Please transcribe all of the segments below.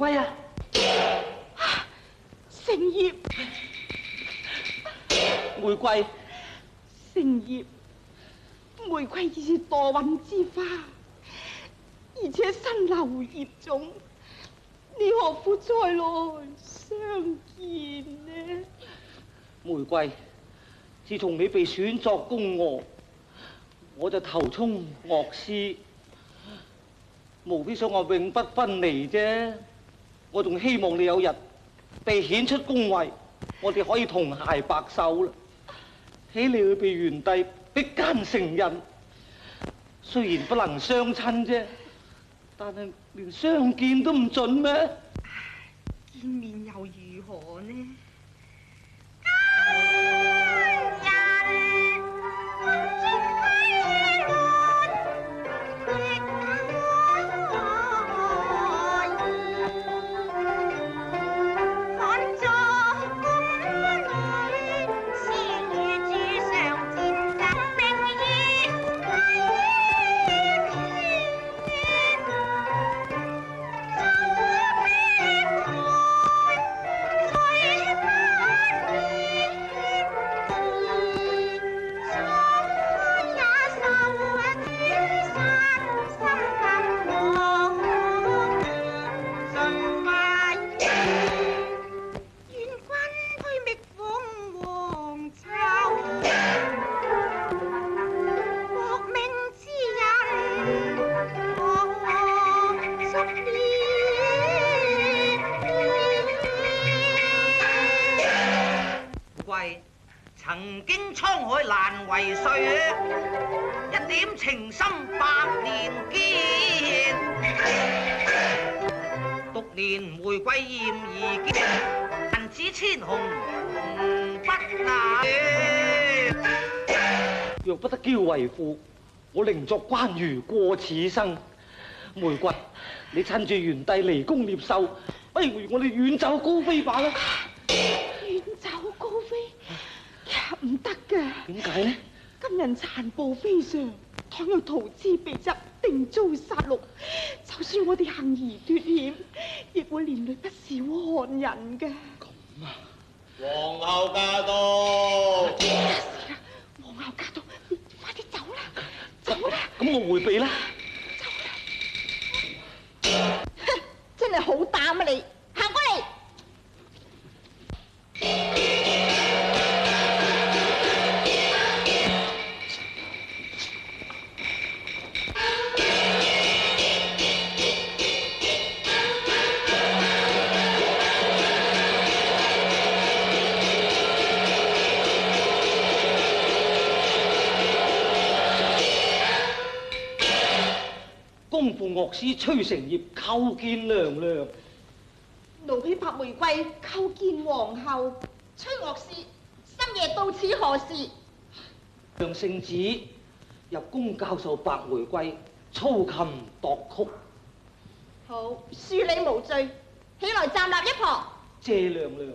貴啊！成業，玫瑰，成業，玫瑰已是墮運之花，而且身流業種，你何苦再來相見呢？玫瑰，自從你被選作宮娥，我就頭衝樂師，無非想我永不分離啫。我仲希望你有日被顯出宮位，我哋可以同偕白首啦。豈料佢被元帝逼奸成人，雖然不能相親啫，但係連相見都唔準咩？見面又如何呢？曾經滄海難為水，一點情深百年堅。獨憐玫瑰艷而堅，萬紫千紅不難。若不得嬌為婦，我寧作關羽過此生。玫瑰，你趁住元帝離宮獵獸，不如我哋遠走高飛罷啦。遠走高飛？唔得㗎！點解呢？今人殘暴非常，倘若逃之被執，定遭殺戮。就算我哋幸而脫險，亦會連累不少漢人㗎。咁啊！皇后駕到！是啦，皇后駕到，快啲走啦，走啦！咁我迴避啦。走啦！真係好膽啊你！行過嚟！恭父樂師崔成業叩見娘娘。奴婢白玫瑰叩見皇后。崔樂師，深夜到此何事？楊聖旨入宮教授白玫瑰操琴度曲。好，恕你無罪，起來站立一旁。謝娘娘。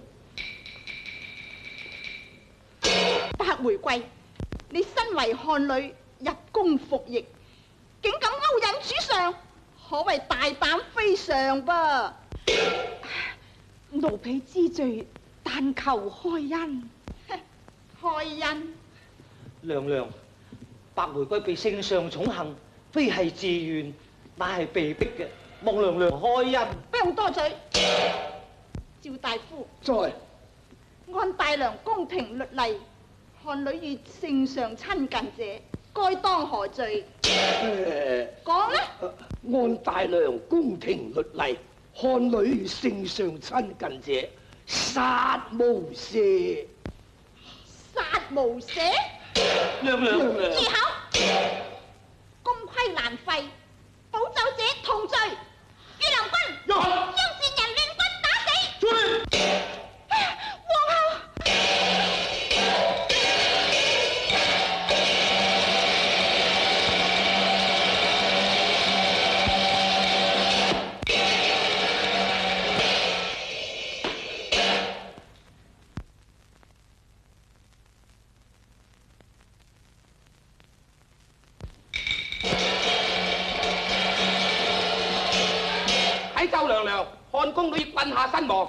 白玫瑰，你身為漢女入宮服役，竟敢勾引主上，可謂大膽非常噃。奴婢知罪，但求開恩。開恩？娘娘，白玫瑰被聖上寵幸，非係自願，乃係被逼嘅，望娘娘開恩。不用多嘴。趙大夫。在。按大梁宮廷律例，漢女與聖上親近者，該當何罪？講啦！按大梁宮廷律例，漢女與聖上親近者，殺無赦。殺無赦？娘娘，住口！公規難廢，保奏者同罪。御林軍將賤人亂棍打死。皇后。周娘娘，看宮女棍下身亡。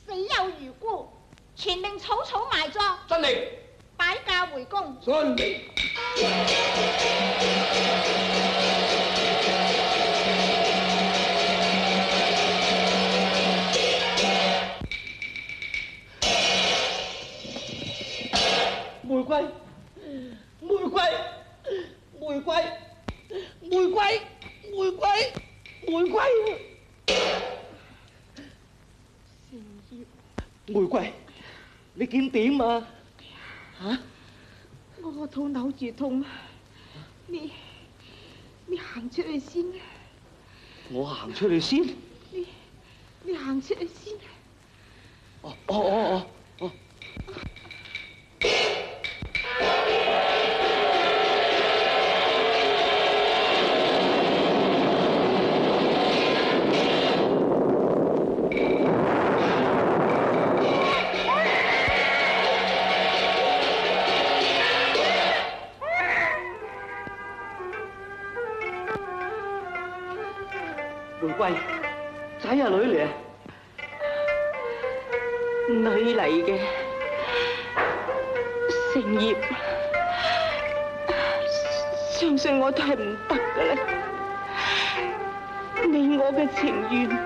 死有餘辜，全令草草埋葬。遵令。擺駕回宮。遵令。玫瑰，玫瑰，玫瑰，玫瑰，玫瑰，玫瑰。成業，玫瑰，你見點啊？嚇！我個肚扭住痛，你行出去先。我行出去先。你行出去先。哦。玫瑰，仔啊女嚟啊！女嚟嘅，成業，相信我都係唔得噶啦。你我嘅情緣，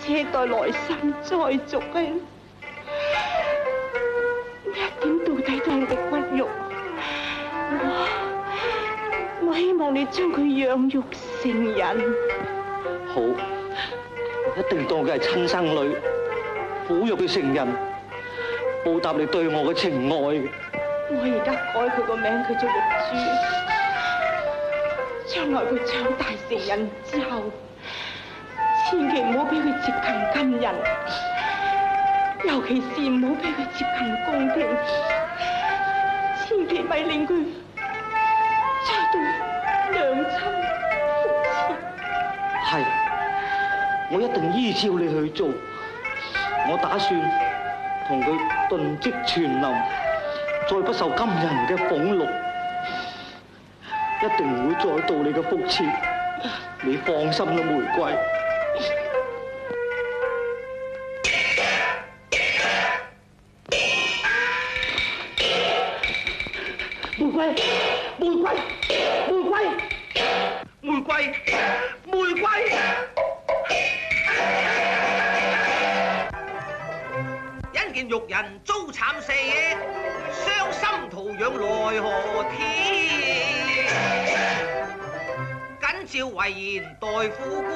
且待來生再續啊！呢一點到底都係我嘅骨肉，我希望你將佢養育成人。好，一定當佢係親生女，撫育佢成人，報答你對我嘅情愛嘅。我而家改佢個名，佢做玉珠。將來佢長大成人之後，千祈唔好俾佢接近金人，尤其是唔好俾佢接近宮廷，千祈咪令佢再到娘親腹前。係，我一定依照你去做。我打算同佢頓跡全臨，再不受金人嘅俸祿，一定唔會再到你嘅腹前。你放心啦，玫瑰。玫瑰，玫瑰，玫瑰，玫瑰，玫瑰。因見玉人遭慘死，傷心徒養奈何天？謹照遺言代苦姑，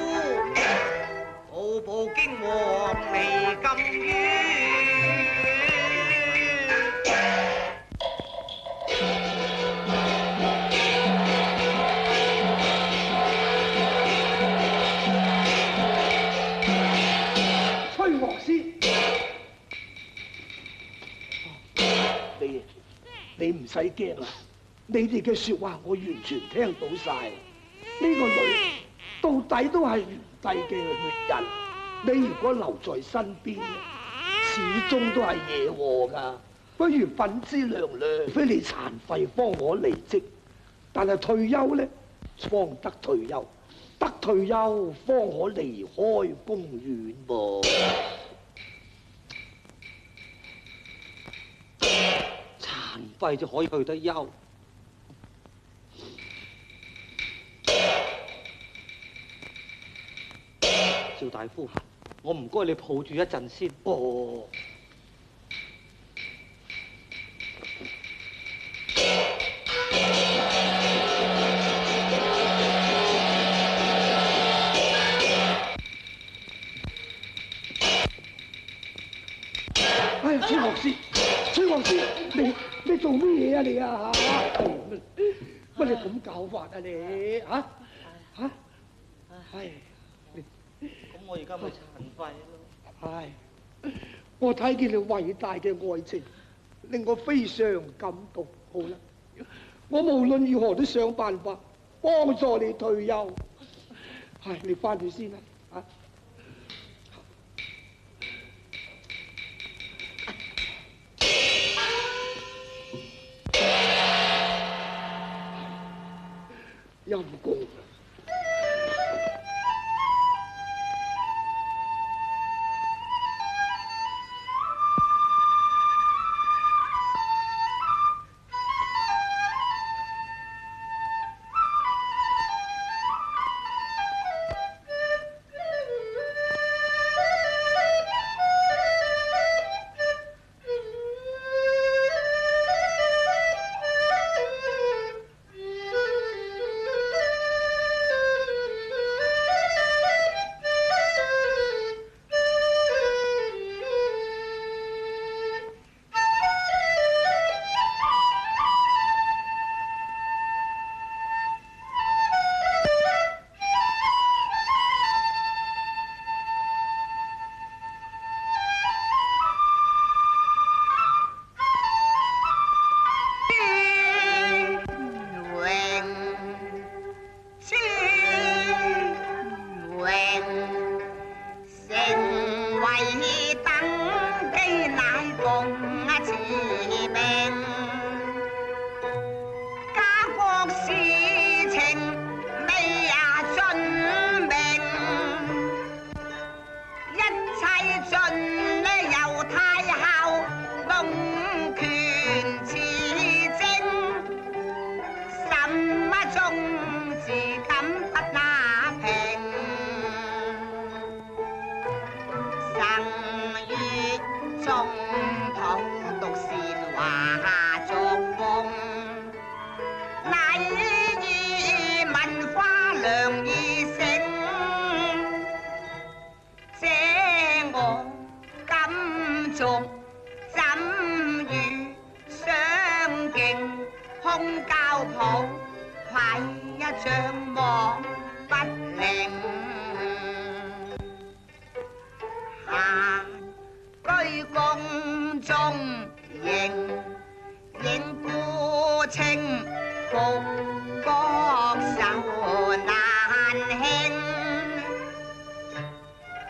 步步驚惶離禁院。崔王師，你唔使驚啦，你哋嘅説話我完全聽到晒。呢個女到底都係元帝嘅血人，你如果留在身邊，始終都係惹禍㗎。不如品之良良，非你殘廢方可離職，但係退休呢，方得退休，得退休方可離開宮院噃。殘廢就可以去得休。趙大夫，我唔該你抱住一陣先。哦。哎呀，崔學師，崔學師，你做咩嘢啊你啊嚇？乜你咁搞法啊你嚇？嚇？唉。咁我而家咪殘廢咯。唉，我睇見你偉大嘅愛情，令我非常感動。好啦，我無論如何都想辦法幫助你退休。唉，你翻去先啦，啊！陰公。中討讀善華作風，禮儀文化良易性，這我感重，怎與相敬空交抱，愧一張望不靈。居宮中應孤清，復國壽難興。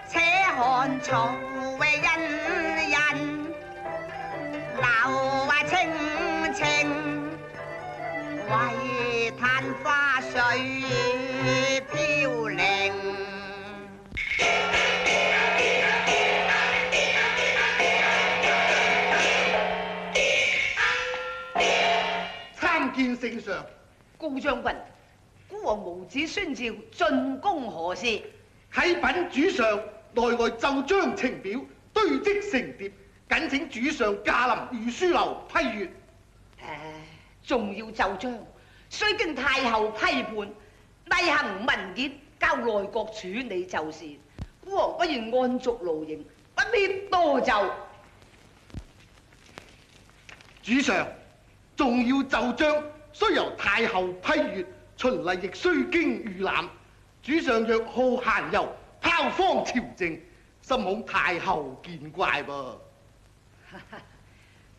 且看曹魏恩人，流清清，唯嘆花水飄零。見聖上，高將軍，孤王無旨宣召進宮何事？啟稟主上，內外奏章呈表，堆積成疊，謹請主上駕臨御書樓批閱。重要奏章，須經太后批判，例行文件交內閣處理就是。孤王不願按續勞形，不必多奏。主上，重要奏章須由太后批閱，循例亦須經預覽。主上若好閒遊，拋荒朝政，心恐太后見怪噃。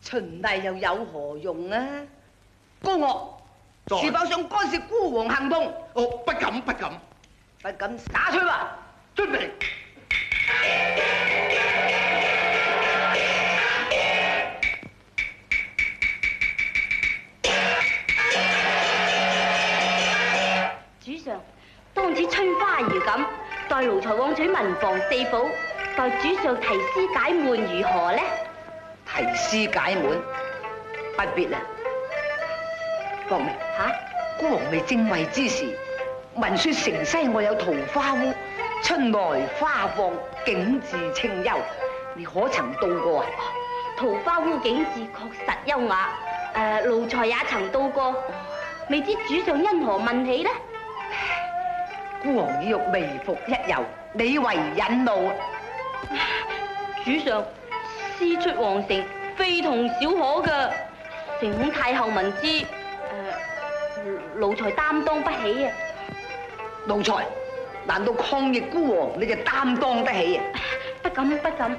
循例又有何用啊？高岳，是否想干涉孤王行動？哦，不敢不敢。不敢打出吧。遵命。主上，當此春花遙感，待奴才往取文房四寶，待主上提詩解悶如何呢？提詩解悶，不必啦。國明孤王未正位之時，聞說城西外有桃花坞，春來花放，景致清幽，你可曾到過啊？桃花坞景致確實優雅，奴才也曾到過，未知主上因何問起呢？孤王已欲微服一遊，你為引路。主上，師出皇城非同小可噶，誠恐太后聞之，奴才擔當不起啊！奴才，難道抗逆孤王你就擔當得起啊？不敢不敢，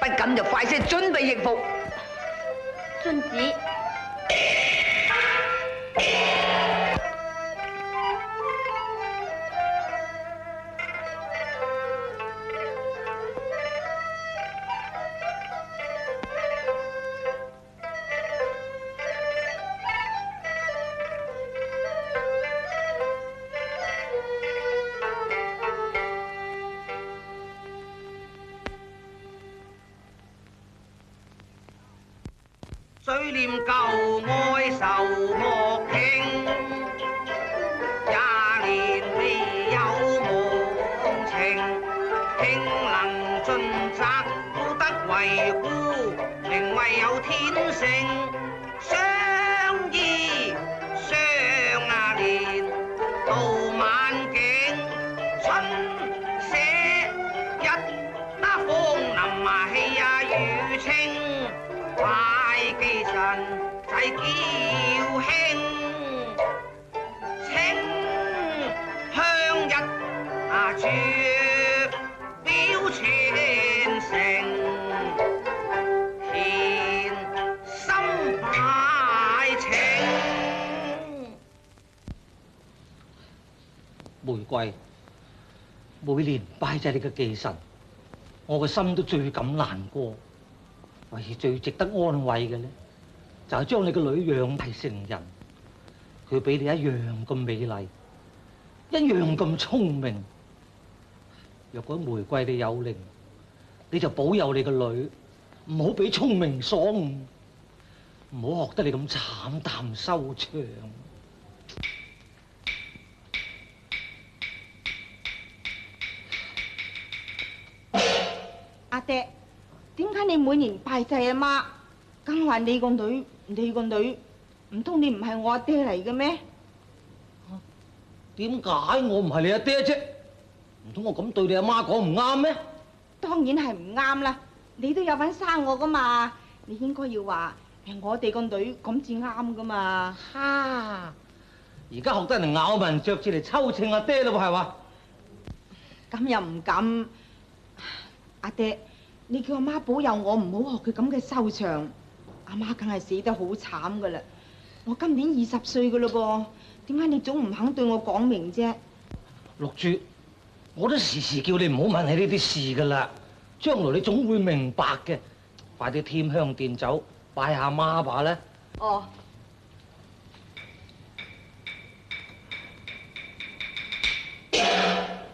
不敢就快些準備易服。遵旨。雖念舊愛仇莫傾，廿年未有忘情，傾能盡責，不得為孤，寧為有天性，相依相連到晚景，春寫一打風林氣雨清。寄塵際嬌輕，清香一絕表前程，甜心百情。玫瑰，每年拜祭你嘅忌神，我個心都最感難過。唯最值得安慰嘅咧，就係將你個女養大成人，佢比你一樣咁美麗，一樣咁聰明。若果玫瑰你有靈，你就保佑你個女，唔好俾聰明所誤，唔好學得你咁慘淡收場。阿爹。點解解你每年拜祭阿媽，梗話你個女，唔通你唔係我阿爹嚟嘅咩？點解我唔係你阿爹啫？唔通我咁對你阿媽講唔啱咩？當然係唔啱啦！你都有份生我噶嘛，你應該要話係我哋個女咁至啱噶嘛。哈！而家學得人咬文嚼字嚟抽稱阿爹咯喎，係嘛？咁又唔敢。阿爹，你叫阿媽保佑我唔好學佢咁嘅收場。阿媽梗係死得好慘噶啦！我今年20歲噶嘞噃，點解你總唔肯對我講明啫？綠珠，我都時時叫你唔好問起呢啲事噶啦，將來你總會明白嘅。快啲添香奠酒，拜下媽吧啦。哦。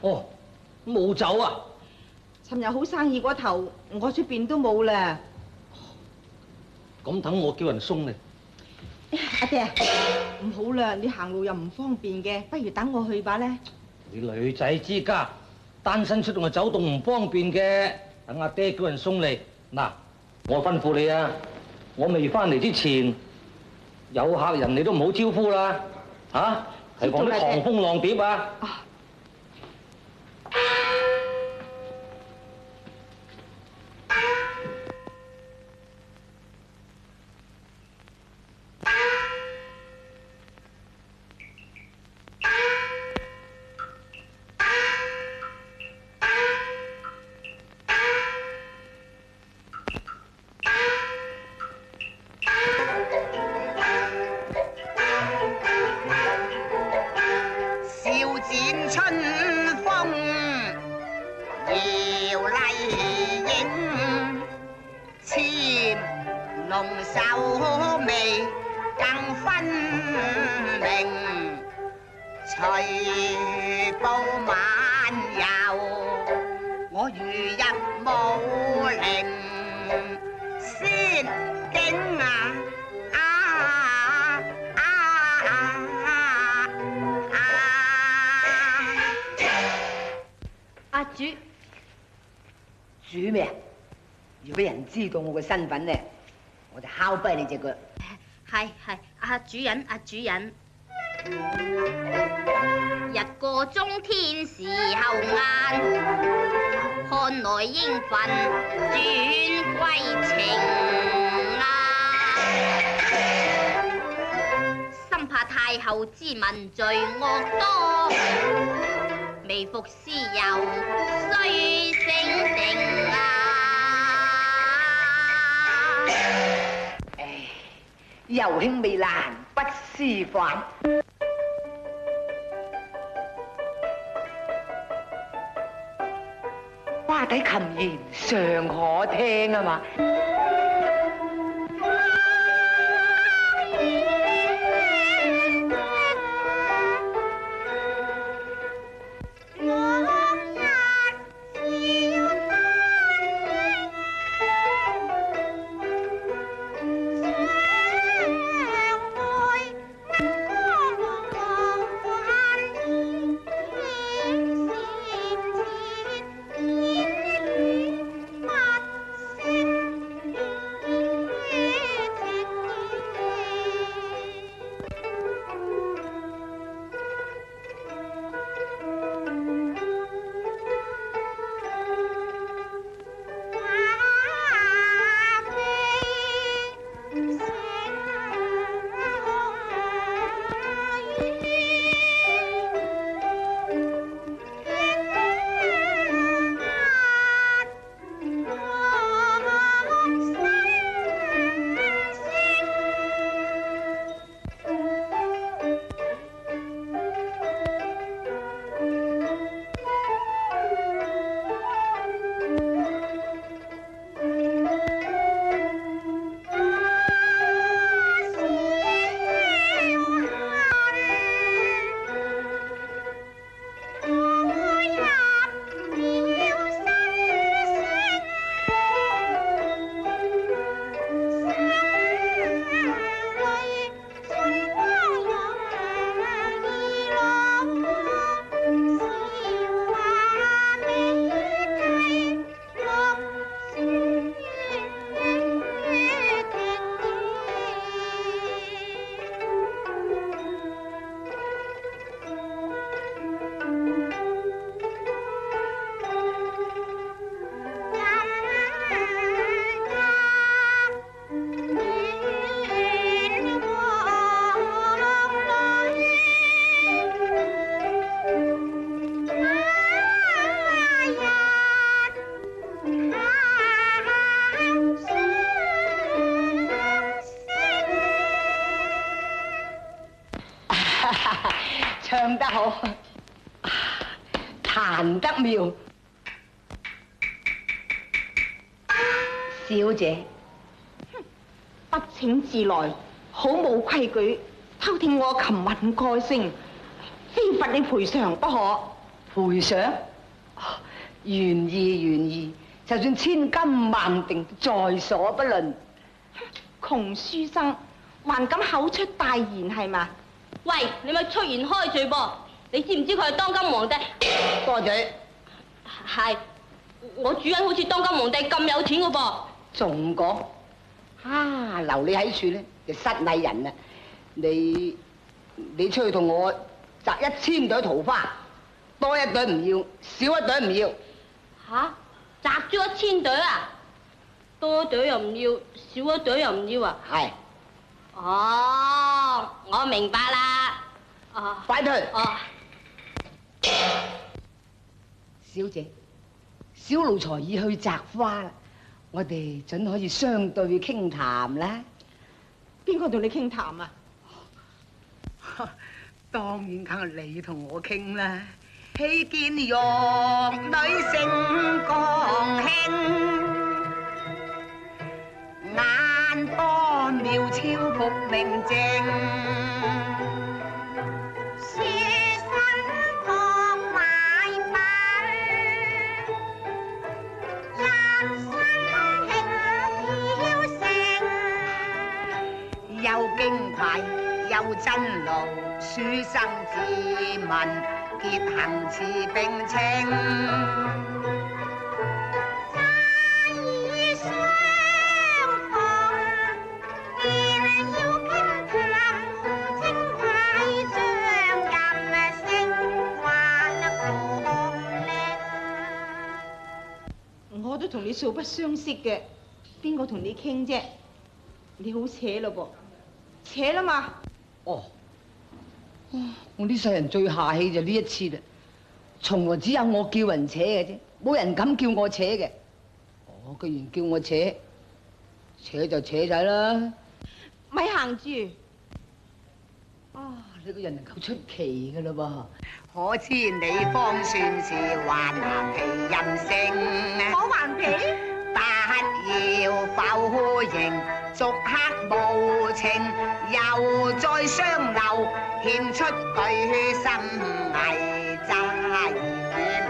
哦，冇酒啊！尋日好生意嗰頭，我出邊都冇啦。咁等我叫人送嚟。阿爹，唔好啦，你行路又唔方便嘅，不如等我去吧咧。你女仔之家，單身出動走動唔方便嘅，等阿爹叫人送嚟。嗱，我吩咐你啊，我未翻嚟之前，有客人你都唔好招呼啦，嚇，係講啲狂蜂浪蝶啊！煮咩？如果人知道我嘅身份咧，我就敲跛你隻腳。係，阿主人，日過中天時候晏，看來應份轉歸程啊！深怕太后之民罪惡多，微服私遊須醒定啊！油興未爛不思飯。花底琴言尚可聽啊嘛。唱得好，彈得妙。小姐，不請自來，好冇規矩，偷聽我琴韻歌聲，非罰你賠償不可。賠償？願意願意，就算千金萬定，在所不論。窮書生還敢口出大言係嘛？喂，你咪出言開罪噃！你知唔知佢係當今皇帝？多嘴。係，我主人好似當今皇帝咁有錢嘅噃。仲講啊，留你喺處咧就失禮人啦！你出去同我摘1000朵桃花，多一朵唔要，少一朵唔要。吓，摘咗1000朵啊？多一朵又唔要，少一朵又唔要啊？係。哦，我明白啦。哦，快退。哦，小姐，小奴才已去摘花啦，我哋準可以相對傾談啦。邊個同你傾談啊？當然梗係你同我傾啦。喜見玉女性光興，眼波妙超福明淨，書生學買品，人生興僥倖，又經快又真路，書生自問結行似並稱，乍已相逢，年要傾談，稱嗌將任性還共力。我都同你素不相識嘅，邊個同你傾啫？你好扯咯噃，扯啦嘛。哦。我呢世人最下氣就呢一次啦，從來只有我叫人扯嘅啫，冇人敢叫我扯嘅。哦，既然叫我扯，扯就扯仔啦。咪行住！啊，你個人夠出奇噶啦噃！可知你方算是頑皮任性，我頑皮？不要否認，逐刻無情，又再相留，獻出句心藝，詐意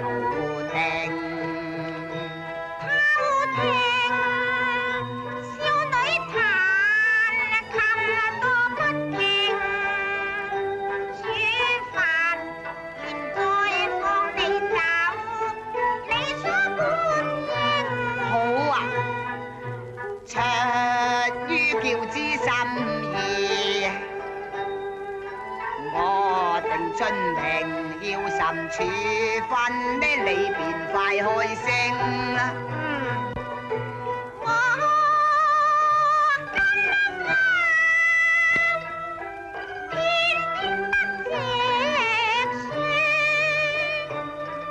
無停。偷聽少女彈琴多不停，煮飯現在放你走，你所本應。好啊！出於叫之心意，我定遵命，要甚處分呢？你便快開聲啦！我今晚偏偏不直說，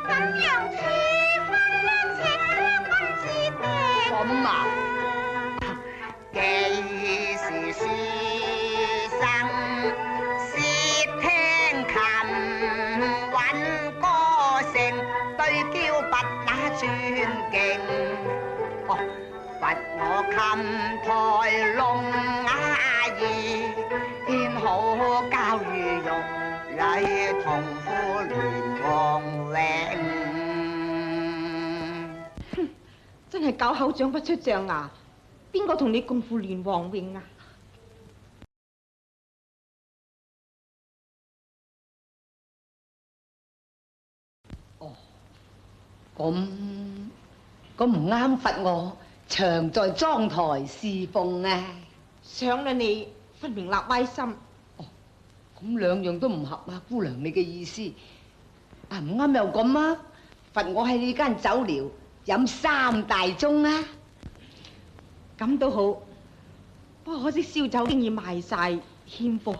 怎樣處分情分之定？咁啊！既是書生，竊聽琴韻歌聲，對嬌不那尊敬。哦，罰我琴台弄雅儀，獻好教與玉禮，同呼聯王榮。哼，真係搞口長不出象牙。邊個同你共赴連王榮啊？哦，咁唔啱罰我常在妝台侍奉啊！想啦你，分明立歪心。哦，咁兩樣都唔合啊，姑娘你嘅意思。啊，唔啱又咁啊，罰我喺呢間酒寮飲3大盅啊！咁都好，不過可惜燒酒經已賣晒，欠貨。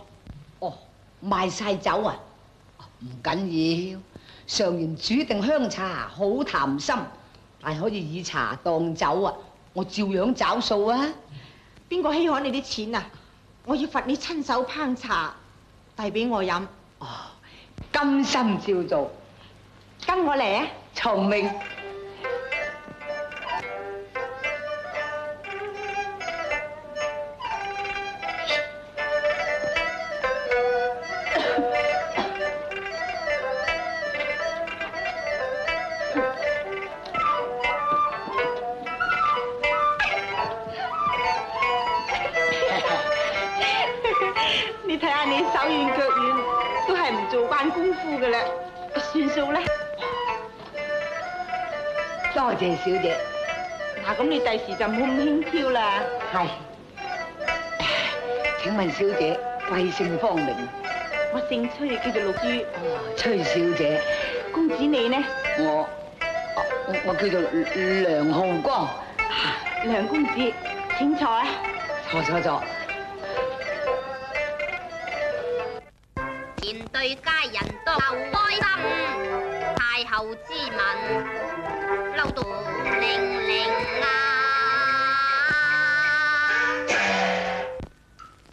哦，賣晒酒啊？唔緊要，常言煮定香茶好談心，但係可以以茶當酒啊，我照樣找數啊！邊個稀罕你啲錢啊？我要罰你親手烹茶，遞俾我飲。哦，甘心照做。跟我嚟啊！從命。你睇下你手軟腳軟，都係唔做慣功夫嘅啦，算數啦。多謝小姐。嗱，咁你第時就唔好咁輕佻啦。係。請問小姐貴姓芳名？我姓崔，叫做綠珠。崔小姐。公子你呢？我叫做梁浩光。梁公子，請坐啊。坐。面對佳人多開心，太后之問嬲到零零啊！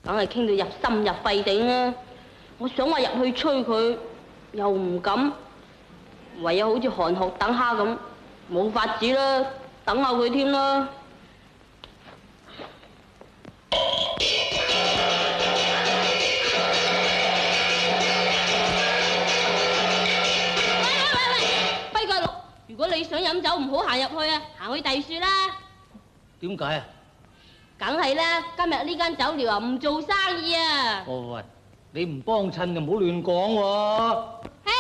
梗係傾到入心入肺頂啦！我想話入去催佢，又唔敢，唯有好似韓鶴等蝦咁，冇法子啦，等下佢添啦。如果你想飲酒，唔好行入去啊，行去第樹啦。點解啊？梗係啦，今日呢間酒寮啊唔做生意啊。喂，你唔幫襯就唔好亂講喎。嘿，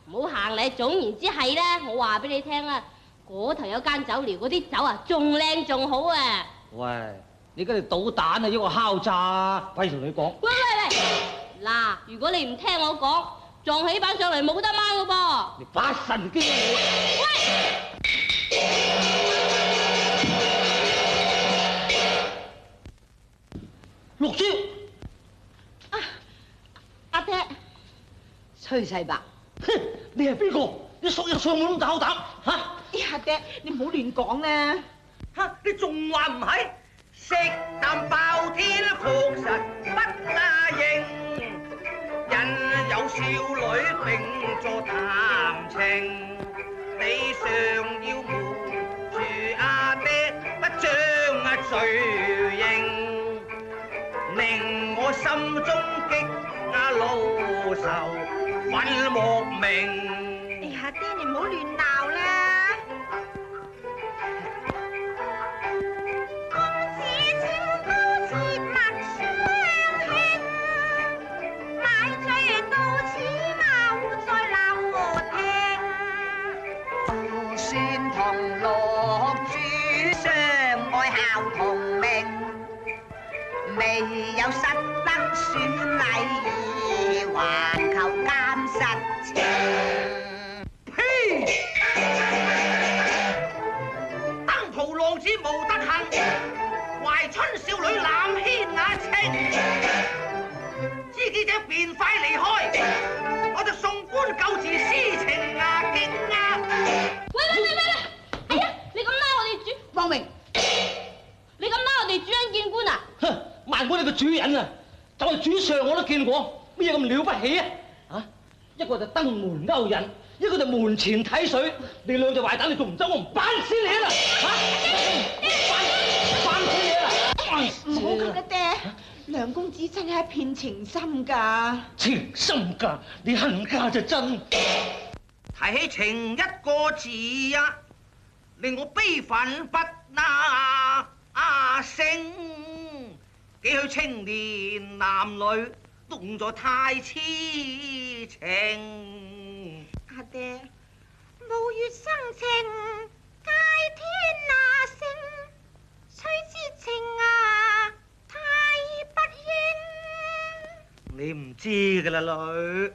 唔好行嚟，總言之係啦。我話俾你聽啊，嗰頭有間酒寮，嗰啲酒啊仲靚仲好啊。喂，你而家係搗蛋啊，抑或敲詐啊？快同你講。喂，嗱，如果你唔聽我講，撞起板上嚟冇得掹噶噃！你發神經啊你！喂，綠珠，阿爹，崔世伯。哼，你係邊個？你索入上門咁大口膽嚇？阿爹，你唔好亂講啦！嚇，你仲話唔係？食啖爆天福實不應。人有少女並作談情，你尚要瞞住阿爹，不將罪認，令我心中激怒仇憤莫名。哎呀，爹你唔好亂鬧啦！公子清高切勿相輕。買醉到此後再留停，就算同綠珠相愛效同命，未有失得選禮儀，還求監實情。呸！登蒲浪子無德行，懷春少女濫牽雅情。知己者便快離開，我就送官救治私情啊經啊！喂！哎呀，你咁拉我哋主，方明，你咁拉我哋主人見官啊？哼，萬般你個主人啊，就係主上我都見過，乜嘢咁了不起啊？啊，一個就登門勾引，一個就門前睇水，你兩隻壞蛋，你仲唔走？我唔辦死你啦！嚇，辦死你啦！唔好咁啦，爹。梁公子真係一片情深㗎，情深㗎，你恨家就真。提起情一個字啊，令我悲憤不勝。幾許青年男女動作太痴情。阿爹，無月生情，界天那星，須知情啊！太不應，你唔知㗎啦，女。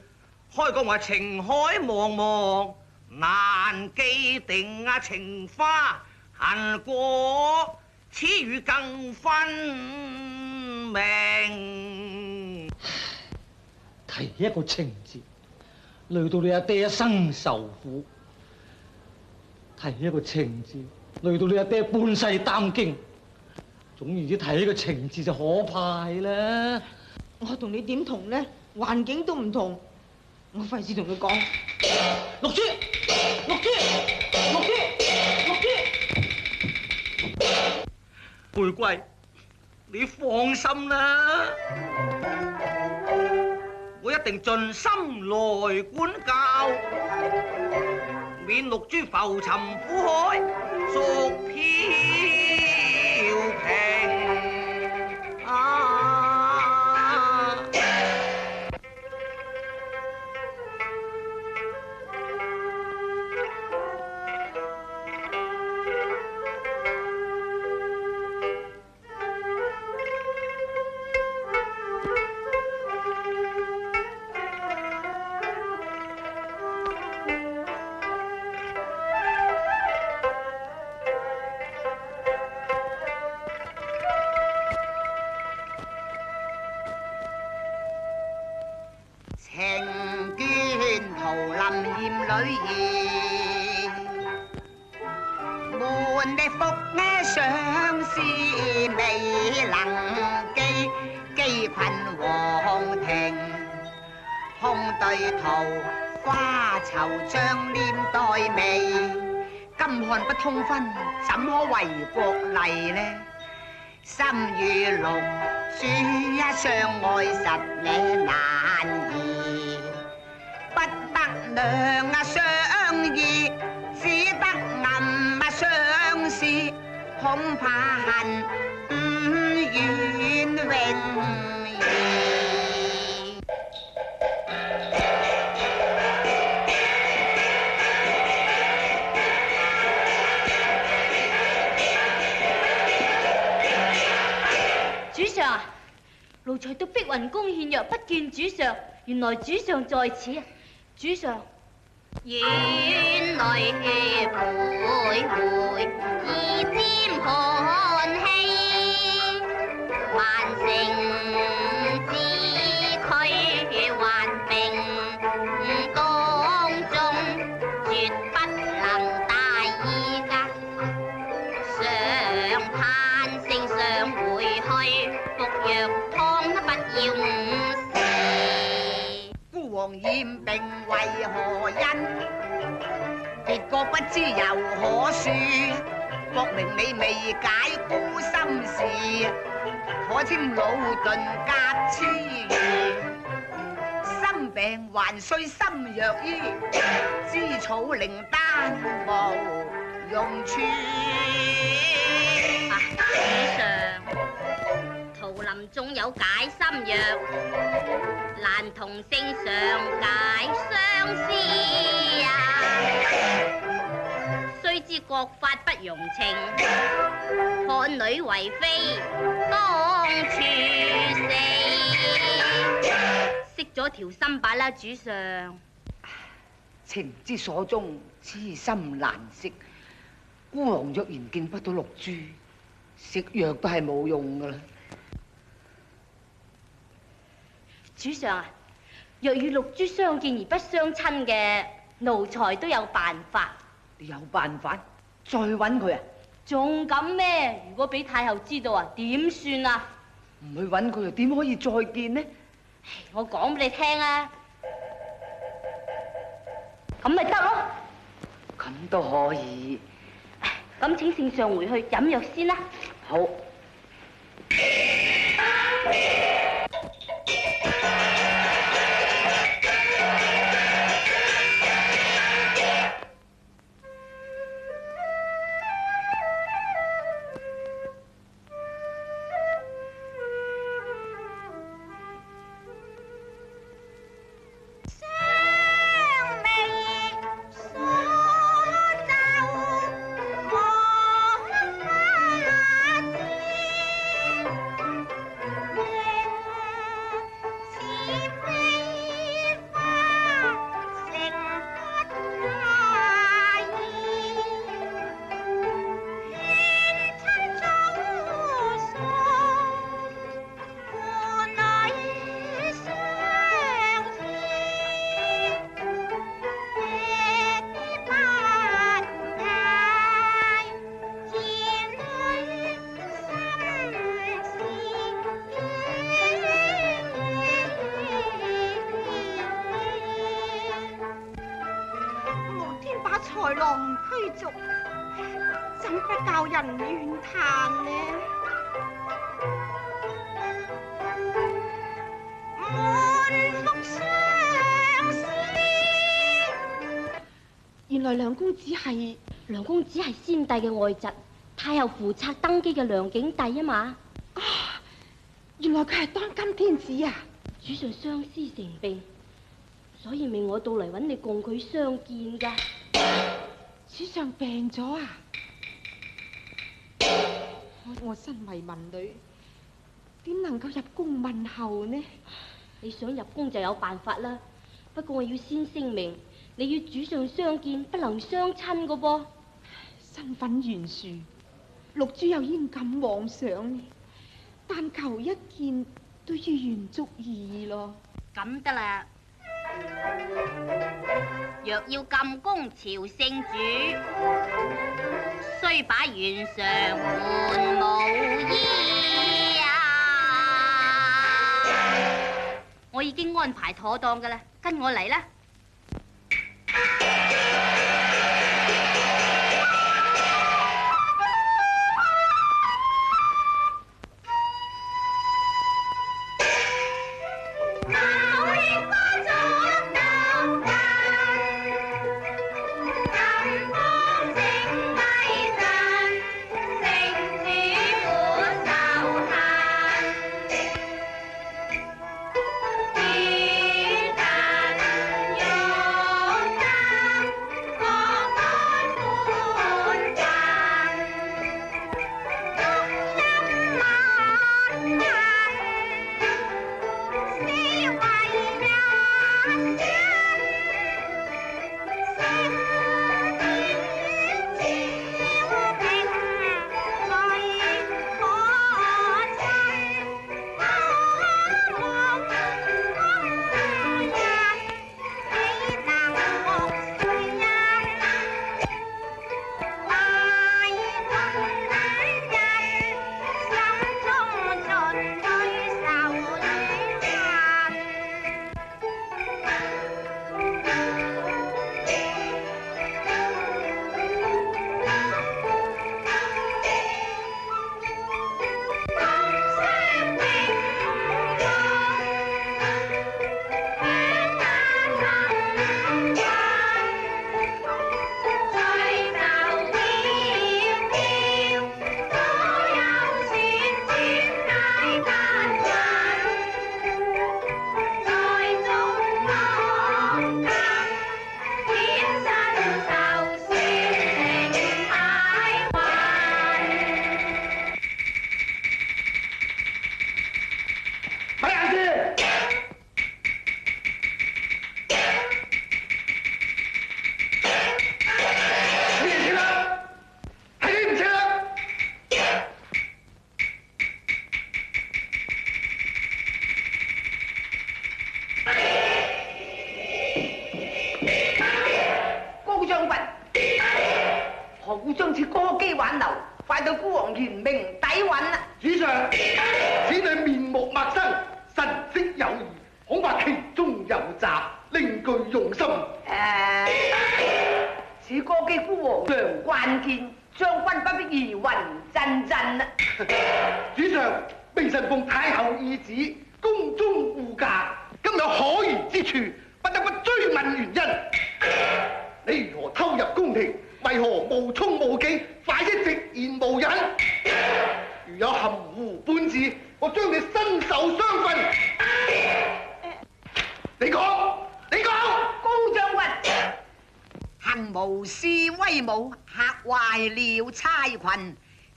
開講話情海茫茫，難記定啊情花恨過，此語更分明。提一個情字，累到你阿爹一生受苦；提一個情字，累到你阿爹半世擔驚。總言之，提一個情字就可怕啦。我同你點同呢？環境都唔同，我費事同佢講。六珠，六珠，六珠，六珠。玫瑰，你放心啦，我一定盡心來管教，免六珠浮沉苦海，逐飄萍啊！不通分，怎可為國麗呢？心與六珠一相愛實你難移，不得兩相依，只得暗相思，恐怕恨遠永遠。奴才到碧雲宮獻藥，不見主上，原來主上在此啊！主上，院內徘徊，已沾寒氣，萬乘之軀患病當中，絕不能大意噶，常盼聖上回去服藥湯。不要誤事，孤王染病為何因？結果不知又可説，莫名你未解孤心事，可稱老頓甲痴如。心病還需心藥醫，知草靈丹無用處。主上。桃林中有解心藥，難同聖上解相思啊！雖知國法不容情，看女為妃當處死。熄咗條心吧啦，主上。情之所鍾，痴心難釋。孤王若然見不到六珠，食藥都係冇用噶啦。主上啊，若與六珠相見而不相親嘅，奴才都有辦法。你有辦法？再揾佢啊？仲敢咩？如果俾太后知道啊，點算啊？唔去揾佢又點可以再見呢？我講俾你聽啊，咁咪得咯。咁都可以。咁請聖上回去飲藥先啦。好。豺狼驅逐，怎不教人怨嘆呢？滿腹相思。原來梁公子係先帝嘅外侄，太后扶冊登基嘅梁景帝啊嘛。原來佢係當今天子啊！主上相思成病，所以命我到嚟揾你共佢相見噶。主上病咗啊！我身為民女，點能夠入宮問候呢？你想入宮就有辦法啦，不過我要先聲明，你與主上相見不能相親噶噃。身份懸殊，六珠又應感皇上，但求一見都於願足矣咯。咁得啦。若要進宮朝聖主，須把原上換舞衣啊！我已經安排妥當噶啦，跟我嚟啦。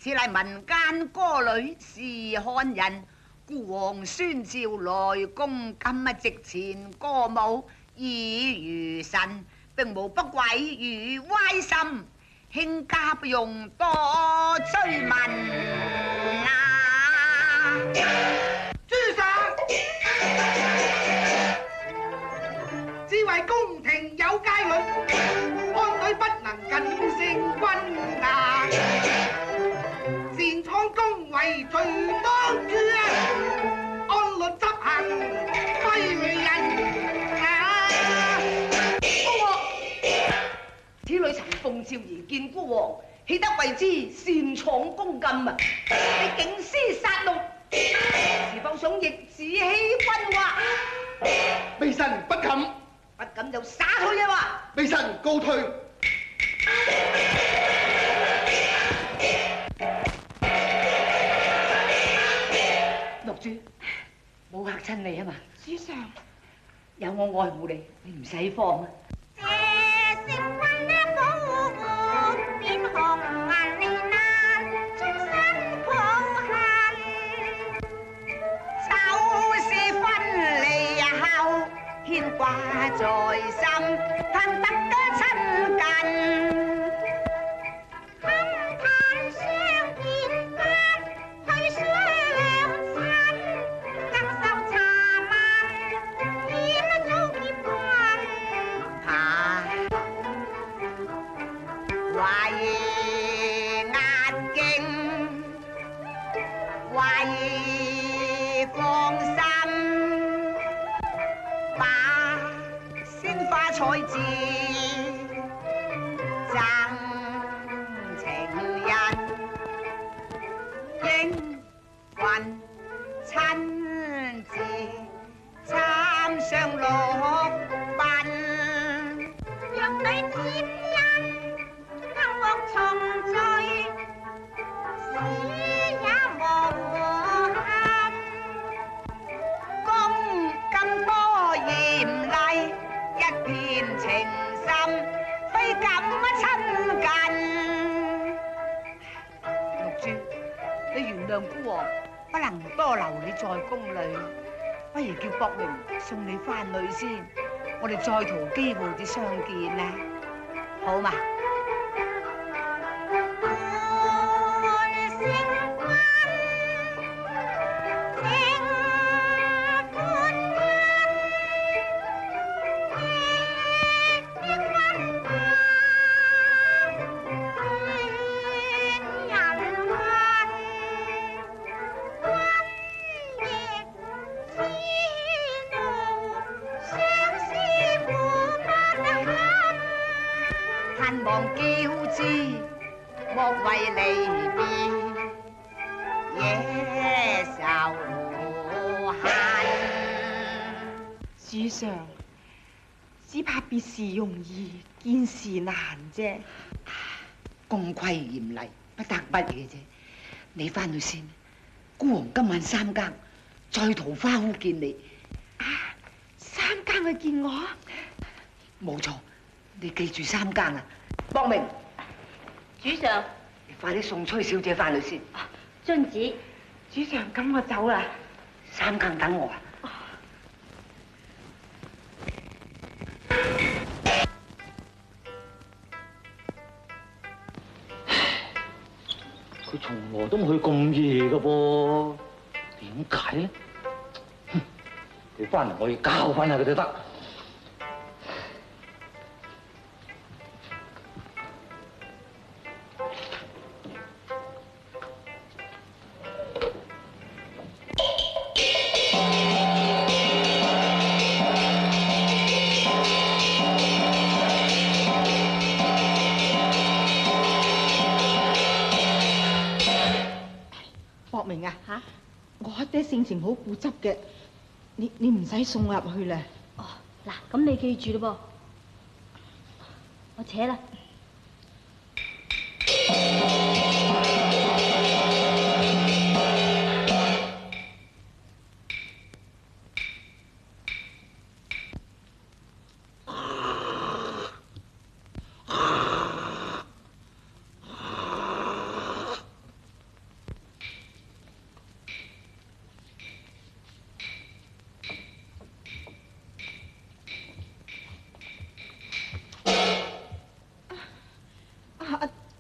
此乃民間歌女是漢人，故王宣召來宮，今席前歌舞已如神，並無不軌與歪心，卿家不用多追問啊！朱上，只為宮廷有戒律，安女不能近勝君啊！擅闖宮闈罪當誅啊！按律執行歸人啊！此女曾奉為之擅闖宮禁啊！你警司殺戮，是否想逆子欺君話？微臣不敢，不敢就灑退嘅話。微臣告退。六珠，冇嚇親你啊嘛？主上，有我愛護你，你唔使慌啊！牽掛在心，盼得親近。懇盼相見間，去水兩親，更受茶問，險遭劫困。怕懷疑壓境，懷疑放心。把鮮花彩字贈情人，應允親自參上六賓，讓你接恩，更獲重聚，死也無憾。恭敬多嚴厲，一片情深，非敢親近。六珠，你原諒孤王，不能多留你在宮裏，不如叫博明送你翻去先，我哋再圖機會至相見啦，好嘛？盼望驕之，莫為離別，野愁恨。主上，只怕別時容易，見時難啫。功虧嚴厲，不得不嘅啫。你翻去先，孤王今晚3更再桃花坞見你。啊，3更去見我？冇錯，你記住3更啊！博明，主上，你快啲送崔小姐翻去先。遵旨。主上，咁我走啦。3更等我啊！佢從來都唔去咁夜㗎噃，點解咧？哼，佢翻嚟我要教翻下佢就得。博明啊，我阿爹性情好固執嘅，你唔使送我入去啦。哦，嗱，咁你記住咯噃，我扯啦。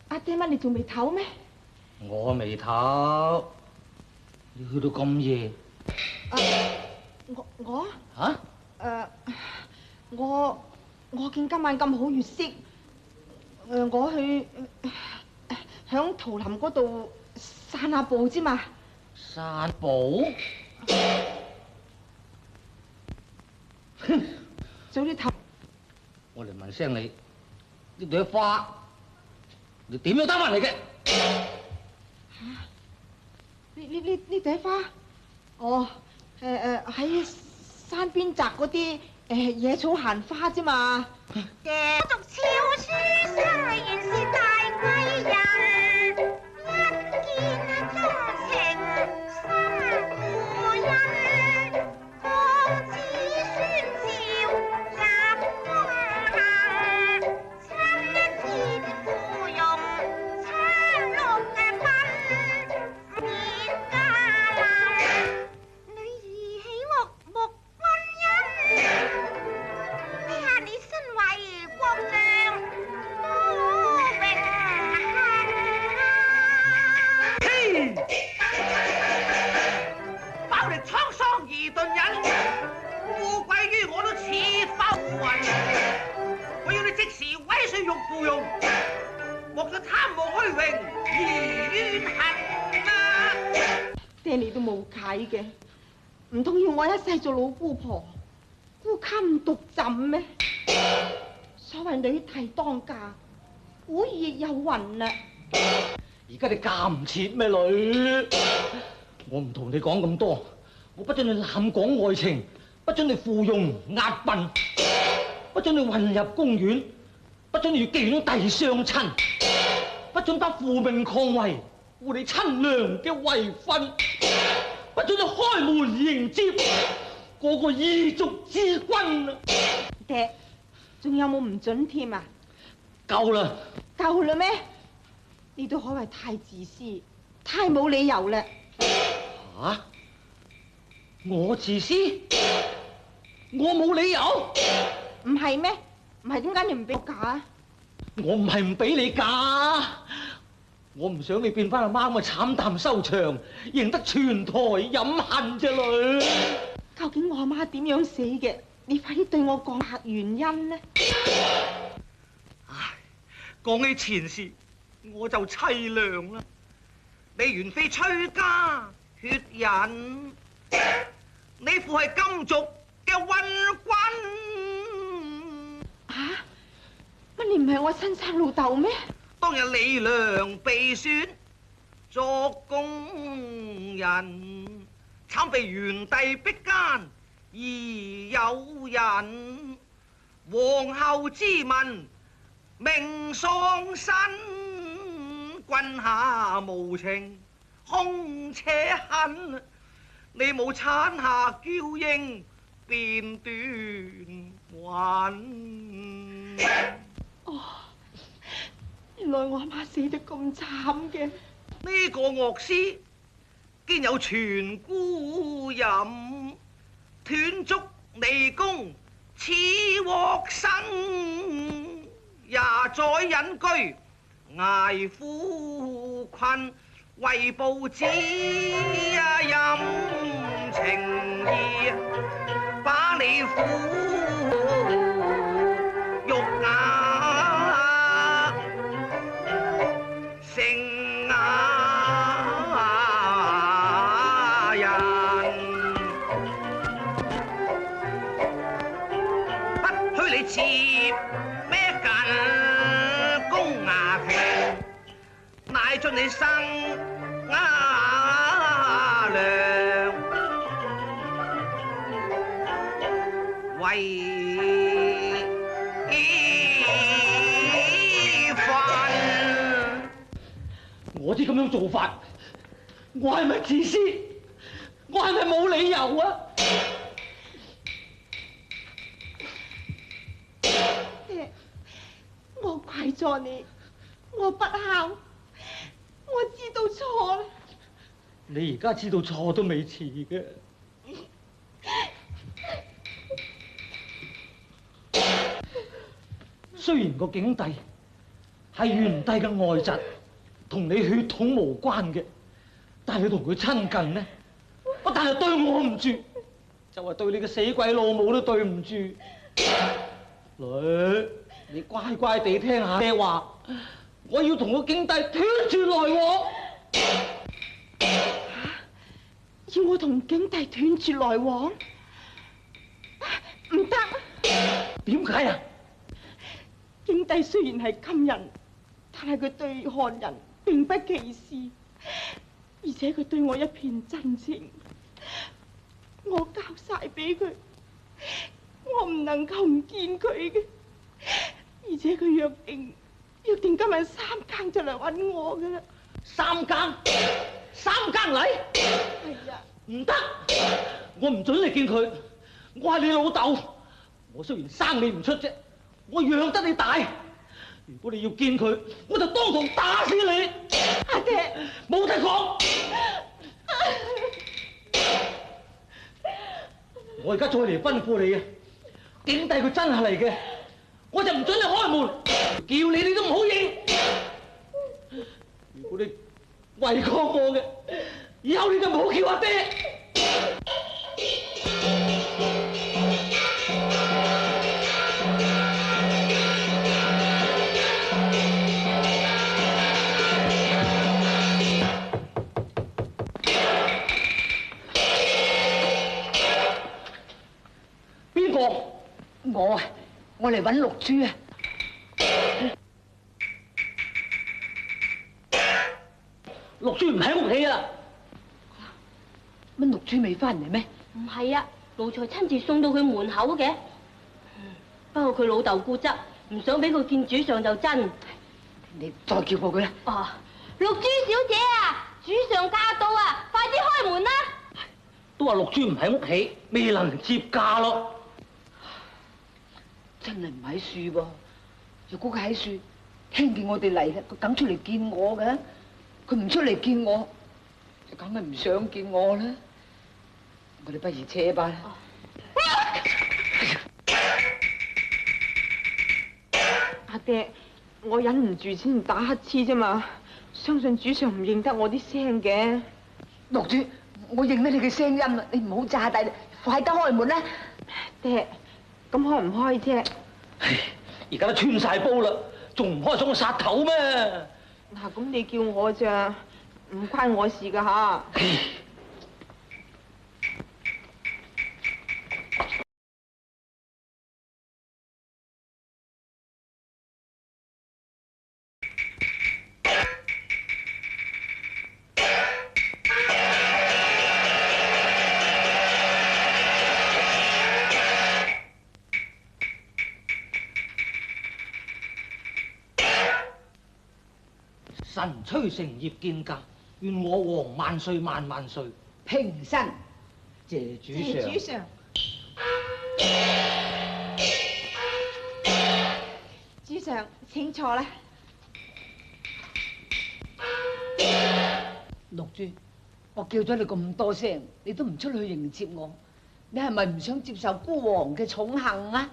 阿爹乜？你仲未唞咩？我未唞，你去到咁夜。我嚇？我見今晚咁好月色，我去響桃林嗰度散下步啫嘛。散步？哼！早啲唞。我嚟問聲你，呢朵花你點樣得翻嚟嘅？呢朵花？哦，喺山邊摘嗰啲野草閒花啫嘛。嘅讀超書雖然是大貴人，一見鍾情心互印，公子宣召入宮行，親切芙蓉參綠嘅賓面駕臨，女兒喜獲穆君恩。下你身為國丈，多榮幸。包力滄桑而頓忍，富貴於我都似浮雲。我要你即時威水玉芙蓉，莫再貪慕虛榮而怨恨啊！爹你都冇計嘅，唔通要我一世做老姑婆，孤襟獨枕咩？所謂女婿當嫁，古語亦有云啦。而家你嫁唔切咩女？我唔同你講咁多，我不准你濫講愛情，不准你附庸壓笨，不准你混入宮院，不准你與境弟相親，不准把父命抗為護你親娘嘅遺訓，不准你開門迎接嗰個異族之君啊！爹，仲有冇唔准添啊？夠啦！夠啦咩？你都可謂太自私，太冇理由啦！嚇！我自私？我冇理由？唔係咩？唔係點解你唔俾我嫁啊？我唔係唔俾你嫁，我唔想你變翻阿媽咁慘淡收場，贏得全台飲恨啫女。究竟我阿媽點樣死嘅？你快啲對我講下原因呢？唉，講起前事，我就凄涼啦。你原非崔家血人，你父係金族嘅昏君。啊？乜你唔係我親生老豆咩？當日李良被選作宮人，慘被元帝逼奸，而有人皇后之問，命喪身，君下無情，空且恨。你冇產下嬌嬰，便斷魂。哦，原來我阿媽死得咁慘嘅。呢個樂師見有傳孤淫，斷足離宮，似獲生，也在隱居，捱苦困，為報知陰情義，把你苦肉牙成人，不許你接咩近公牙權，乃盡你生糧，為我啲咁樣做法，我係咪自私？我係咪冇理由啊？爹，我怪咗你，我不孝，我知道錯啦。你而家知道錯都未遲嘅。雖然個景帝係元帝嘅外侄，同你血統無關嘅，但係你同佢親近呢，不但係對我唔住，就係對你嘅死鬼老母都對唔住。女，你乖乖地聽下爹話，我要同個景帝斷絕來往。要我同景帝斷絕來往？唔得。點解啊？景帝雖然係金人，但係佢對漢人並不歧視，而且佢對我一片真情，我交晒俾佢，我唔能夠唔見佢嘅。而且佢約定今日3更就嚟揾我噶啦。3更嚟？係啊。唔得，我唔准你見佢。我係你老豆，我雖然生你唔出啫，我養得你大。如果你要見佢，我就當堂打死你。阿爹，冇得講。我而家再嚟吩咐你啊，景帝佢真係嚟嘅，我就唔准你開門，叫你都唔好應。如果你違抗我嘅，以後你就唔好叫阿爹。邊個？我嚟揾綠珠啊！綠珠唔喺屋企啊！乜綠珠未翻嚟咩？唔係啊，奴才親自送到佢門口嘅。不過佢老豆固執，唔想俾佢見主上就真。你再叫過佢啦。哦，綠珠小姐啊，主上駕到啊，快啲開門啦！都話綠珠唔喺屋企，未能接駕咯。真係唔喺樹噃。如果佢喺樹，聽見我哋嚟嘅，佢梗出嚟見我嘅。佢唔出嚟見我，就梗係唔想見我啦。我哋不如扯吧。阿爹，我忍唔住先打乞嗤啫嘛，相信主上唔認得我啲聲嘅。綠珠，我認得你嘅聲音啦，你唔好詐帝啦，快得開門啦。爹，咁開唔開啫？而家都穿晒煲啦，仲唔開咗個殺頭咩？嗱，咁你叫我咋，唔關我事噶吓。神催成業見駕，願我王萬歲萬萬歲。平身，謝主上。謝主上。主上，請坐啦。綠珠，我叫咗你咁多聲，你都唔出去迎接我，你係咪唔想接受孤王嘅寵幸啊？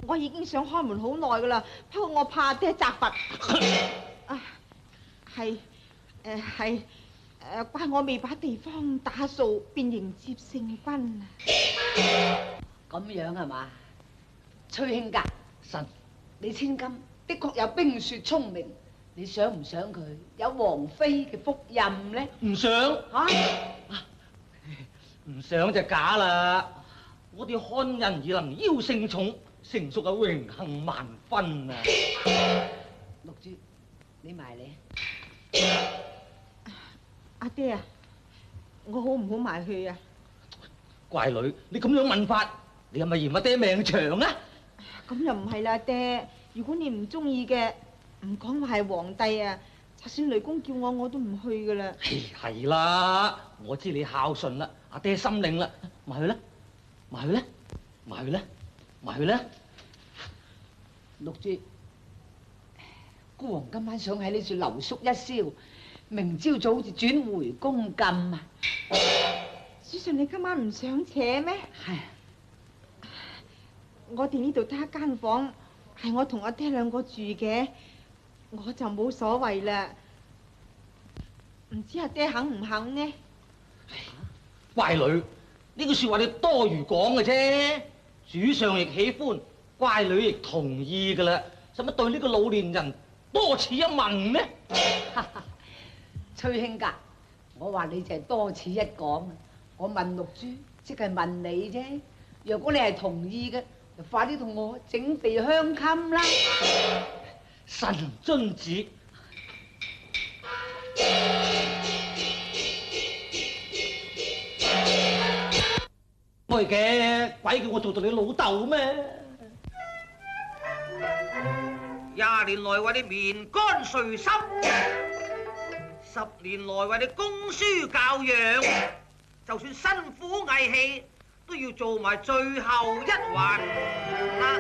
我已經想開門好耐噶啦，不過我怕爹責罰。係怪我未把地方打掃，便迎接聖君啊！咁樣係嘛？崔兄格，神，你千金的確有冰雪聰明，你想唔想佢有王妃嘅福蔭呢？唔想唔想就假啦！我哋漢人而能邀聖寵，成屬嘅榮幸萬分啊！綠珠，你埋嚟。阿爹啊，我好唔好埋去啊？乖女，你咁樣問法，你係咪嫌阿爹命長啊？咁又唔係啦，爹。如果你唔中意嘅，唔講話係皇帝啊，就算雷公叫我都唔去噶啦。係啦，我知你孝順啦，阿爹心領啦，埋去啦，埋去啦，埋去啦，埋去啦。綠珠，孤王今晚想喺呢處留宿一宵，明朝早就轉回宮禁啊！主上，你今晚唔想扯咩？係。我哋呢度得一間房，係我同阿爹兩個住嘅，我就冇所謂啦。唔知阿爹肯唔肯呢？乖女，呢句說話你多餘講嘅啫。主上亦喜歡，乖女亦同意噶啦，使乜對呢個老年人多此一問呢？崔兄格，我話你就係多此一講。我問綠珠，即係問你啫。若果你係同意嘅，就快啲同我整備香衾啦。神遵旨。嘅，鬼叫我做到你老豆咩？20年來為你棉乾垂濕，10年來為你供書教養，就算辛苦翳氣，都要做埋最後一環啦。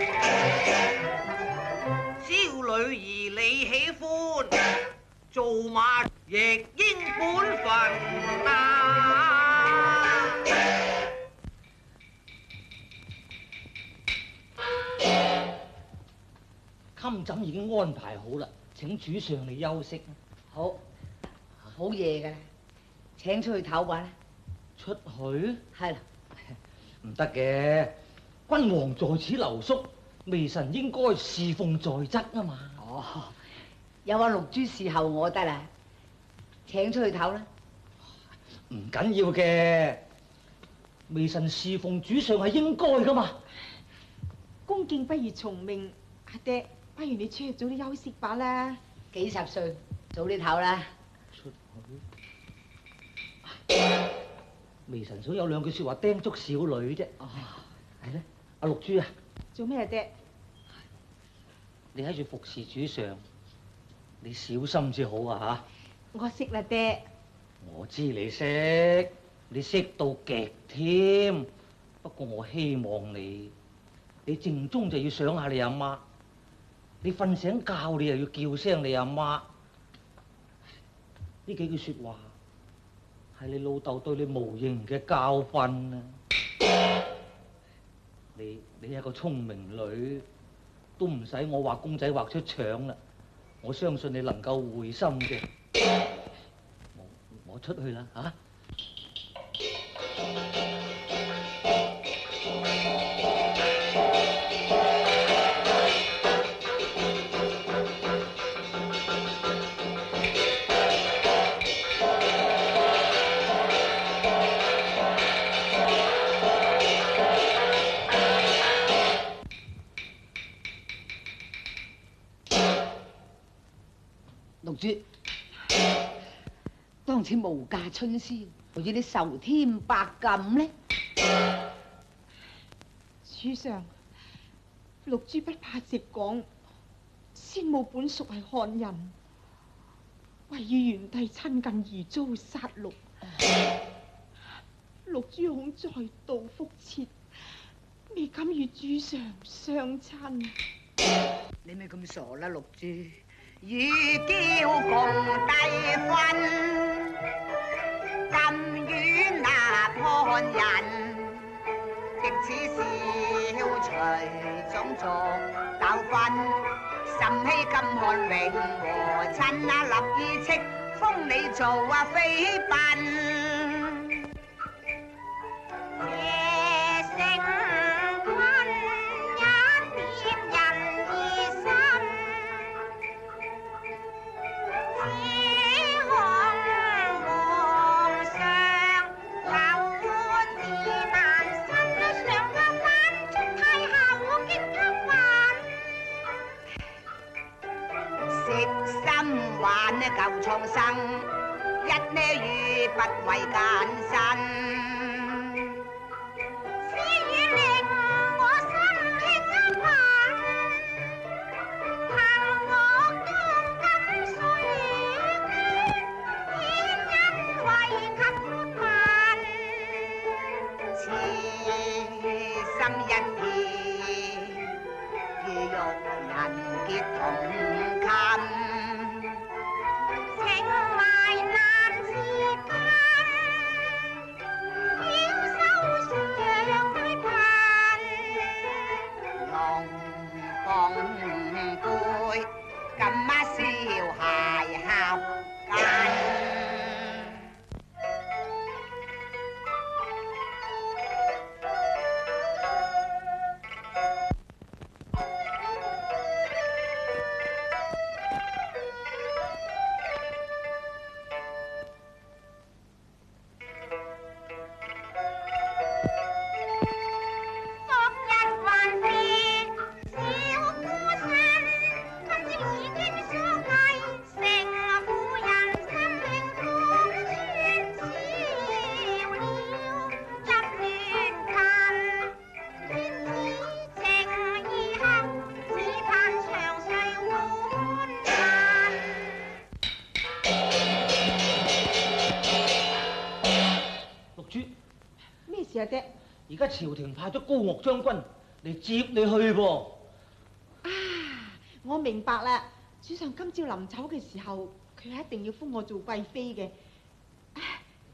小女兒你喜歡，做馬亦應本分啊！襟枕已經安排好啦，請主上你休息。好，好夜㗎啦，請出去唞下啦。出去？係啦，唔得嘅，君王在此留宿，微臣應該侍奉在側啊嘛。哦，有阿綠珠侍候我得啦，請出去唞啦。唔緊要嘅，微臣侍奉主上係應該噶嘛。恭敬不如從命，阿爹，不如你出去早啲休息吧啦。幾十歲，早啲唞啦。出去。微臣想有兩句説話叮囑小女啫。哦，係咧，阿綠珠啊。做咩啊，爹？你喺住服侍主上，你小心至好啊嚇！我識啦，爹。我知你識，你識到極添。不過我希望你靜中就要想下你阿媽，你瞓醒覺你又要叫聲你阿媽。呢幾句説話係你老豆對你無形嘅教訓啊！你係個聰明女，都唔使我畫公仔畫出腸啦。我相信你能夠會心嘅。我出去啦嚇。綠珠，當此無價春宵，好似你愁添百感呢？主上，綠珠不怕直講，先母本屬係漢人，為與元帝親近而遭殺戮，綠珠恐再度覆轍，未敢與主上相親。你咪咁傻啦，綠珠！與驕共帝分，甘於那漢人，藉此消除種族糾紛，甚希金漢永和親立意戚，封你做妃嬪。舊創生，一呢與不為艱辛。私語令我心興奮，憑我當今歲月，偏因為給貧，痴心一片，與玉人結同衾。昨日還是小姑咩事啊，爹？而家朝廷派咗高岳將軍嚟接你去噃。啊，我明白啦。主上今朝臨走嘅時候，佢係一定要封我做貴妃嘅，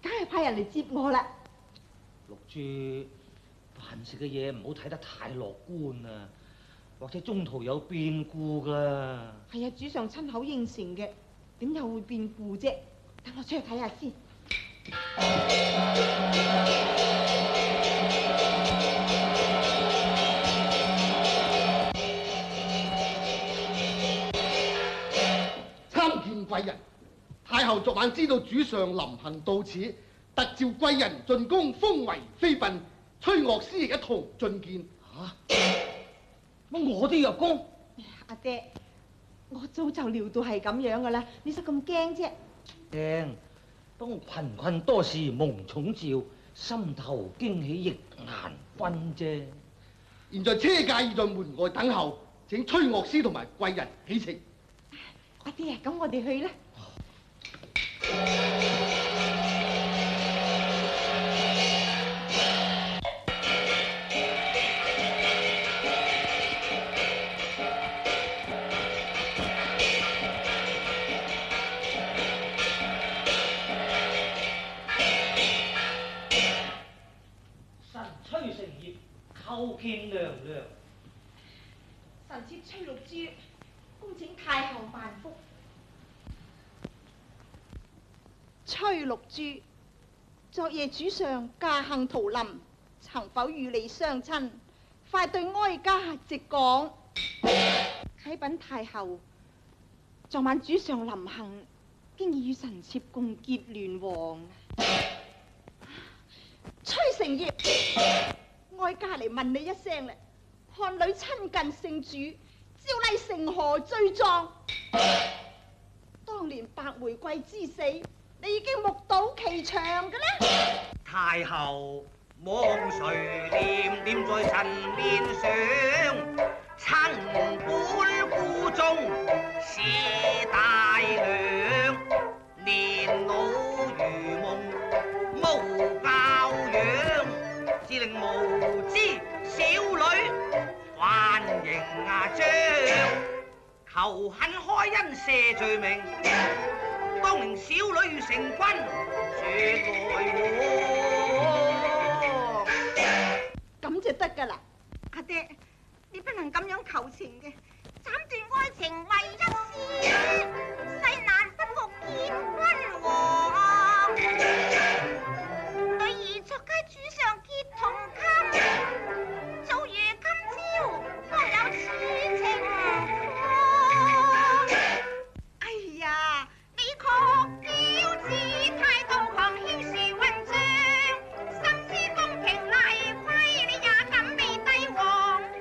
梗係派人嚟接我啦。六珠，辦事嘅嘢唔好睇得太樂觀啊，或者中途有變故噶。係啊，主上親口應承嘅，點又會變故啫？等我出去睇下先。參見貴人，太后昨晚知道主上臨行到此，特召貴人進宮封為妃嬪，崔樂師亦一同進見。乜我都入宮？阿爹，我早就料到係咁樣噶啦，你使咁驚啫？驚，不過貧困多時蒙寵召，心頭驚喜亦難分啫。現在車駕已在門外等候，請崔樂師同埋貴人起程。阿爹，咁我哋去啦。神崔成業，叩見娘娘。臣妾崔六珠，恭請太后萬福。崔六珠，昨夜主上駕幸桃林，曾否與你相親？快對哀家直講。啟稟太后，昨晚主上臨行，經已與臣妾共結聯黃。崔成業，哀家嚟問你一聲咧，漢女親近聖主，照例成何罪狀？當年白玫瑰之死，你已經目睹其詳嘅啦。太后望誰念念在陳面上，曾本故中是大娘，年老如夢無教養，只令無知小女犯刑將，求肯開恩赦罪名，當年小女成君説來往。咁就得㗎啦。阿爹，你不能咁樣求情嘅，斬斷愛情為一絲，世難不復見君王。女兒昨街主上結同襟，早如今朝方有此情況。哎呀，你確標致態度狂囂是混帳，深知公平例規，你也敢被帝王，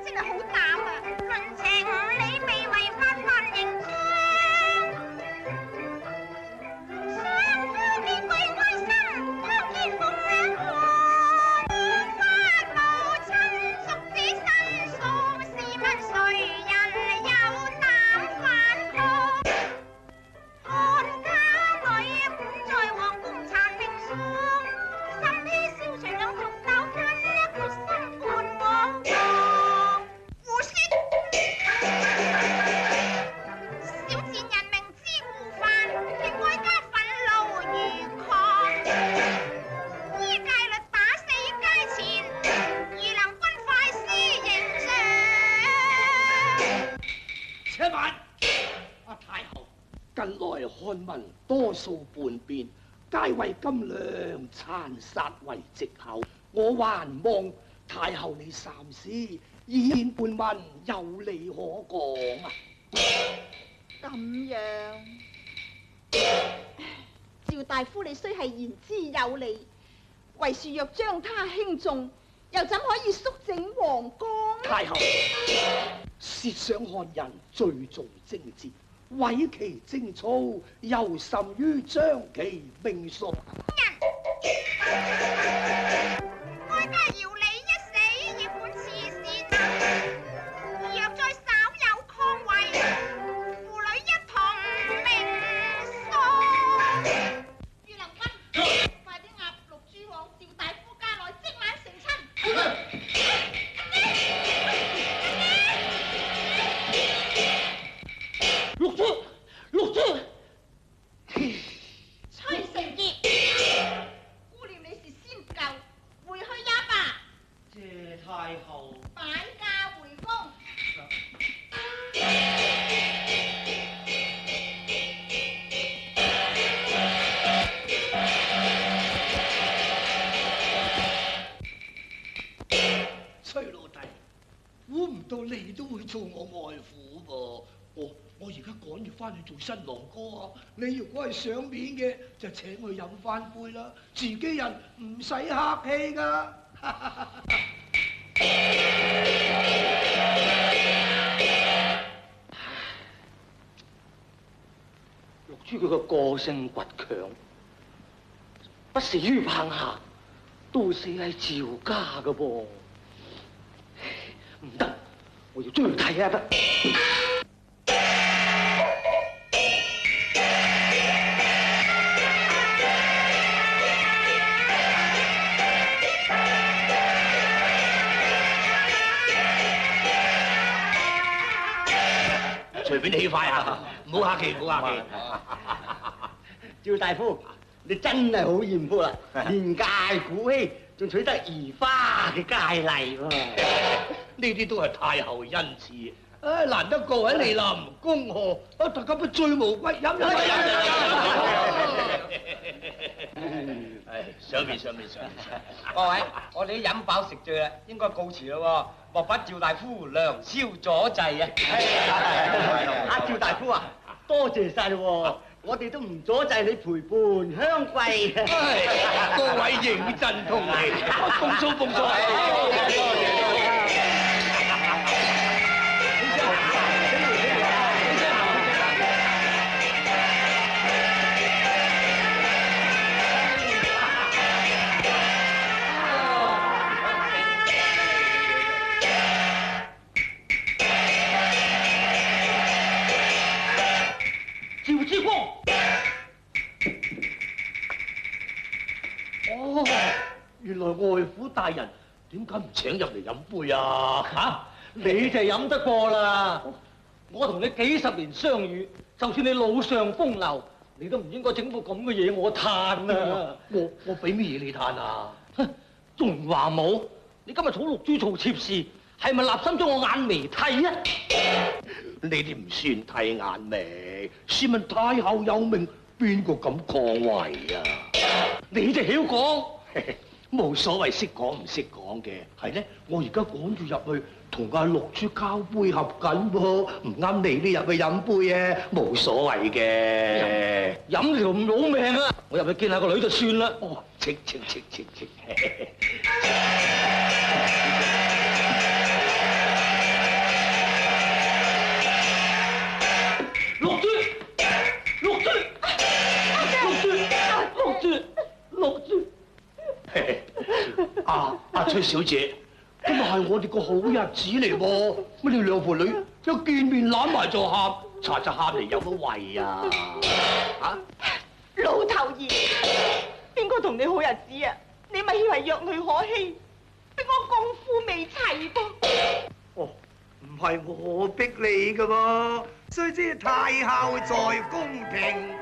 真係好膽啊！論情你未違法犯刑章，想夫見貴愛心，拋肩奉兩岸，花母親屬此身屬，試問誰人有膽反抗？看家女本在皇宮殘命喪，心披消除兩族糾紛，決心伴我亡。胡說！小賤人明知故犯，令哀家憤怒如狂。依戒律打死街前，如能均快施刑上。且慢，阿太后，近來漢民多數叛變，皆為金娘殘殺為藉口。我還望太后你三思，以憲叛民有理可講啊！咁樣，趙大夫你雖係言之有理，為是若將他輕重，又怎可以肅整皇宮？太后，舌上漢人最重政治，毀其貞操，猶甚於將其命屬。哀家饒你一死，亦本慈善。若再稍有抗違，父女一同命喪。御林君，快啲押六珠往趙大夫家內即晚后。擺駕回宮。崔老弟，估唔到你都會做我外父噃。我而家趕住翻去做新郎哥啊！你如果係賞面嘅，就請佢飲翻杯啦。自己人唔使客氣噶。六珠佢個個性倔強，不死於棒下，都死喺趙家噶噃。唔得，我要追睇下得。隨便起快啊！唔好客氣，唔好客氣。趙大夫，你真係好艷福啦，連屆古稀，仲取得宜花嘅佳麗喎。呢啲都係太后恩賜。唉，難得各位蒞臨恭賀，大家不醉無歸，飲飲。唉，上面。各位，我哋都飲飽食醉啦，應該告辭咯喎。莫不趙大夫良宵阻滯啊！趙大夫啊，多謝晒喎，我哋都唔阻滯你陪伴香貴。各位認真同嚟，奉送。多謝。趙之光，哦，原來外父大人點解唔請入嚟飲杯啊？嚇，你就飲得過啦！我同你幾十年相遇，就算你老上風流，你都唔應該整副咁嘅嘢我嘆啊！我俾咩嘢你嘆啊？仲話冇？你今日嘈六珠嘈妾事，係咪立心將我眼眉剃啊？呢啲唔算剃眼眉，試問太后有命，邊個敢抗圍啊？你就曉講，冇所謂識講唔識講嘅，係咧。我而家趕住入去同阿六珠交杯合緊噃，唔啱你入去飲杯啊，冇所謂嘅。飲條唔老命啊！我入去見下個女就算啦。哦，戚。六珠，阿崔小姐，今日係我哋個好日子嚟喎，乜你兩父女一見面攬埋就喊，查喊嚟有乜謂啊？老頭兒，邊個同你好日子啊？你咪以為弱女可欺，逼我功夫未齊噃？哦，唔係我逼你噶噃，須知太后在宮廷。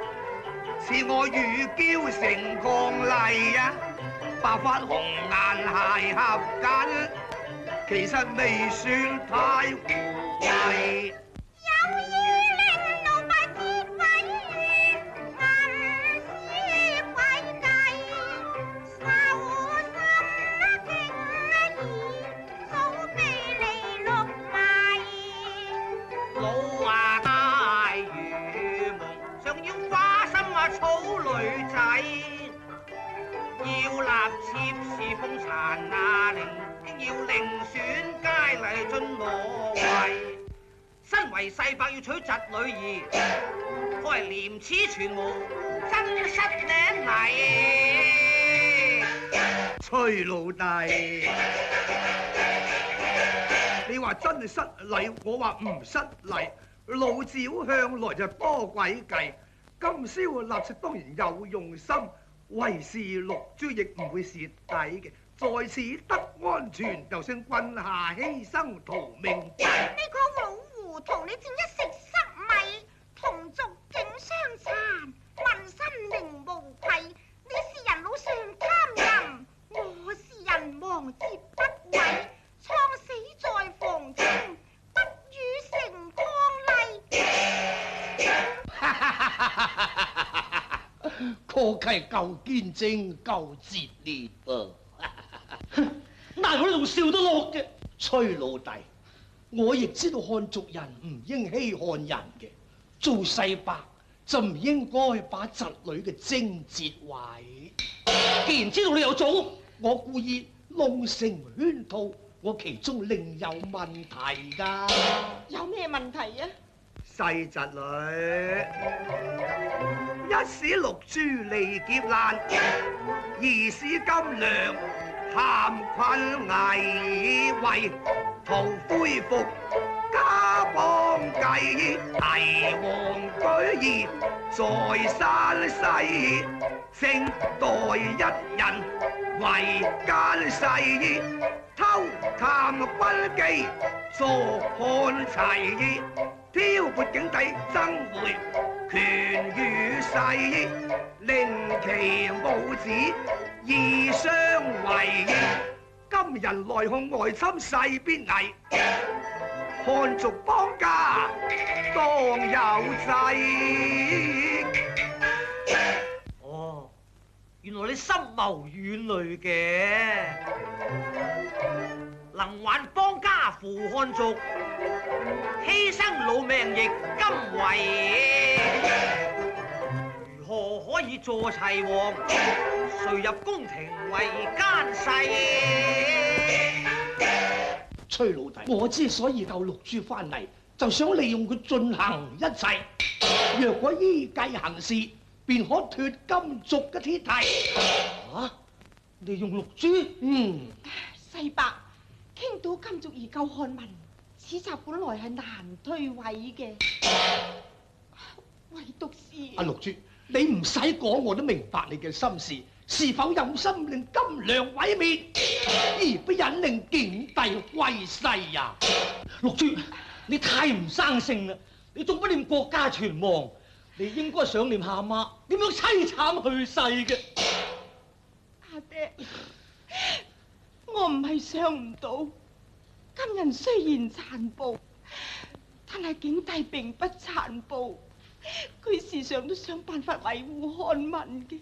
是我御嬌成伉儷啊，白髮紅顏諧合緊，其實未算太狐偽。有意令奴婢折毀銀絲詭計，受心聽意，早被你錄迷。老話大愚蒙，想要花心草女仔，要立妾侍奉殘那令，應要另選佳麗進羅圍。身為世伯要娶侄女兒，可係廉恥全無，真失領禮。崔老弟，你話真係失禮，我話唔失禮。老趙向來就多詭計。今宵立妾當然有用心，為是六珠亦唔會蝕底嘅。在此得安全，就算棍下犧牲圖命弊。你個老糊塗，你正一食塞米，同族竟相殘，民心靈無愧。你是人老上貪淫，我是人亡節不軌，蒼何其夠堅貞、夠節烈噃！但係我都仲笑得落嘅。崔老弟，我亦知道漢族人唔應稀罕人嘅，做世伯就唔應該把侄女嘅貞節毀。既然知道你有種，我故意弄成圈套，我其中另有問題㗎。有咩問題啊？細侄女，一使六珠離劫難，二使金娘陷困危，為圖恢復家邦計，提王舉義在山西，正待一人為奸細，偷探軍機助漢齊，挑撥境地爭回權與勢，令其母子義相違。今人來控外侵勢必危，漢族邦家當有制。哦，原來你深謀遠慮嘅，能挽邦家扶漢族，犧牲老命亦甘為。如何可以助齊王，誰入宮廷為奸細？崔老弟，我之所以救六珠翻嚟，就想利用佢進行一切。若果依計行事，便可脱金族嘅鐵蹄。啊！利用六珠？世伯，傾倒金族而救漢民，此策本來係難推諉嘅，唯獨是阿六珠，你唔使講，我都明白你嘅心事。是否有心令金良毀滅，而不引令景帝歸西呀？六珠，你太唔生性啦！你仲不念國家存亡，你應該想念下媽點樣凄慘去世嘅。阿爹，我唔係想唔到，今人雖然殘暴，但係景帝並不殘暴，佢時常都想辦法維護漢民嘅。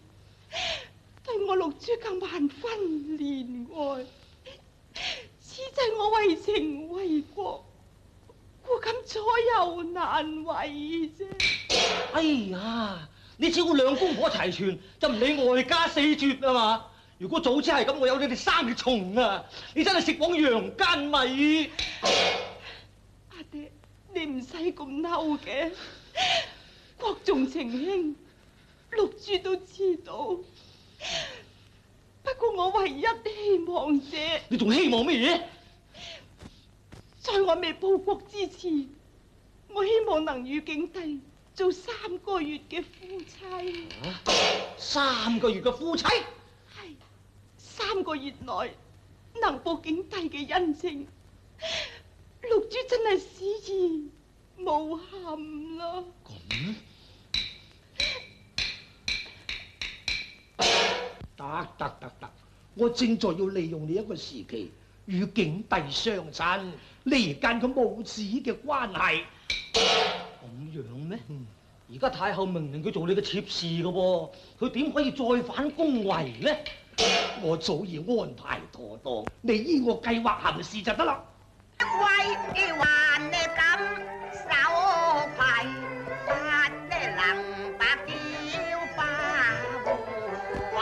對我六珠更萬分憐愛，此際我為情為國，故今左右難為啫。哎呀，你只要兩公婆齊全，就唔理外家四絕啊嘛！如果早知係咁，我有你哋生蟲啊！你真係食往陽間米。阿爹，你唔使咁嬲嘅，國重情輕，六珠都知道。不過我唯一希望啫。你仲希望乜嘢？在我未報國之前，我希望能與景帝做3個月嘅夫妻。3個月嘅夫妻？係3個月內能報景帝嘅恩情，六珠真係死而無憾啦。咁？得，我正在要利用呢一個時期與景帝相親，離間佢母子嘅關係。咁樣咩？而家太后命令佢做你嘅妾侍嘅喎，佢點可以再反宮闈呢？我早已安排妥當，你依我計劃行事就得啦。為還咁手牌，不能白叫花無謂。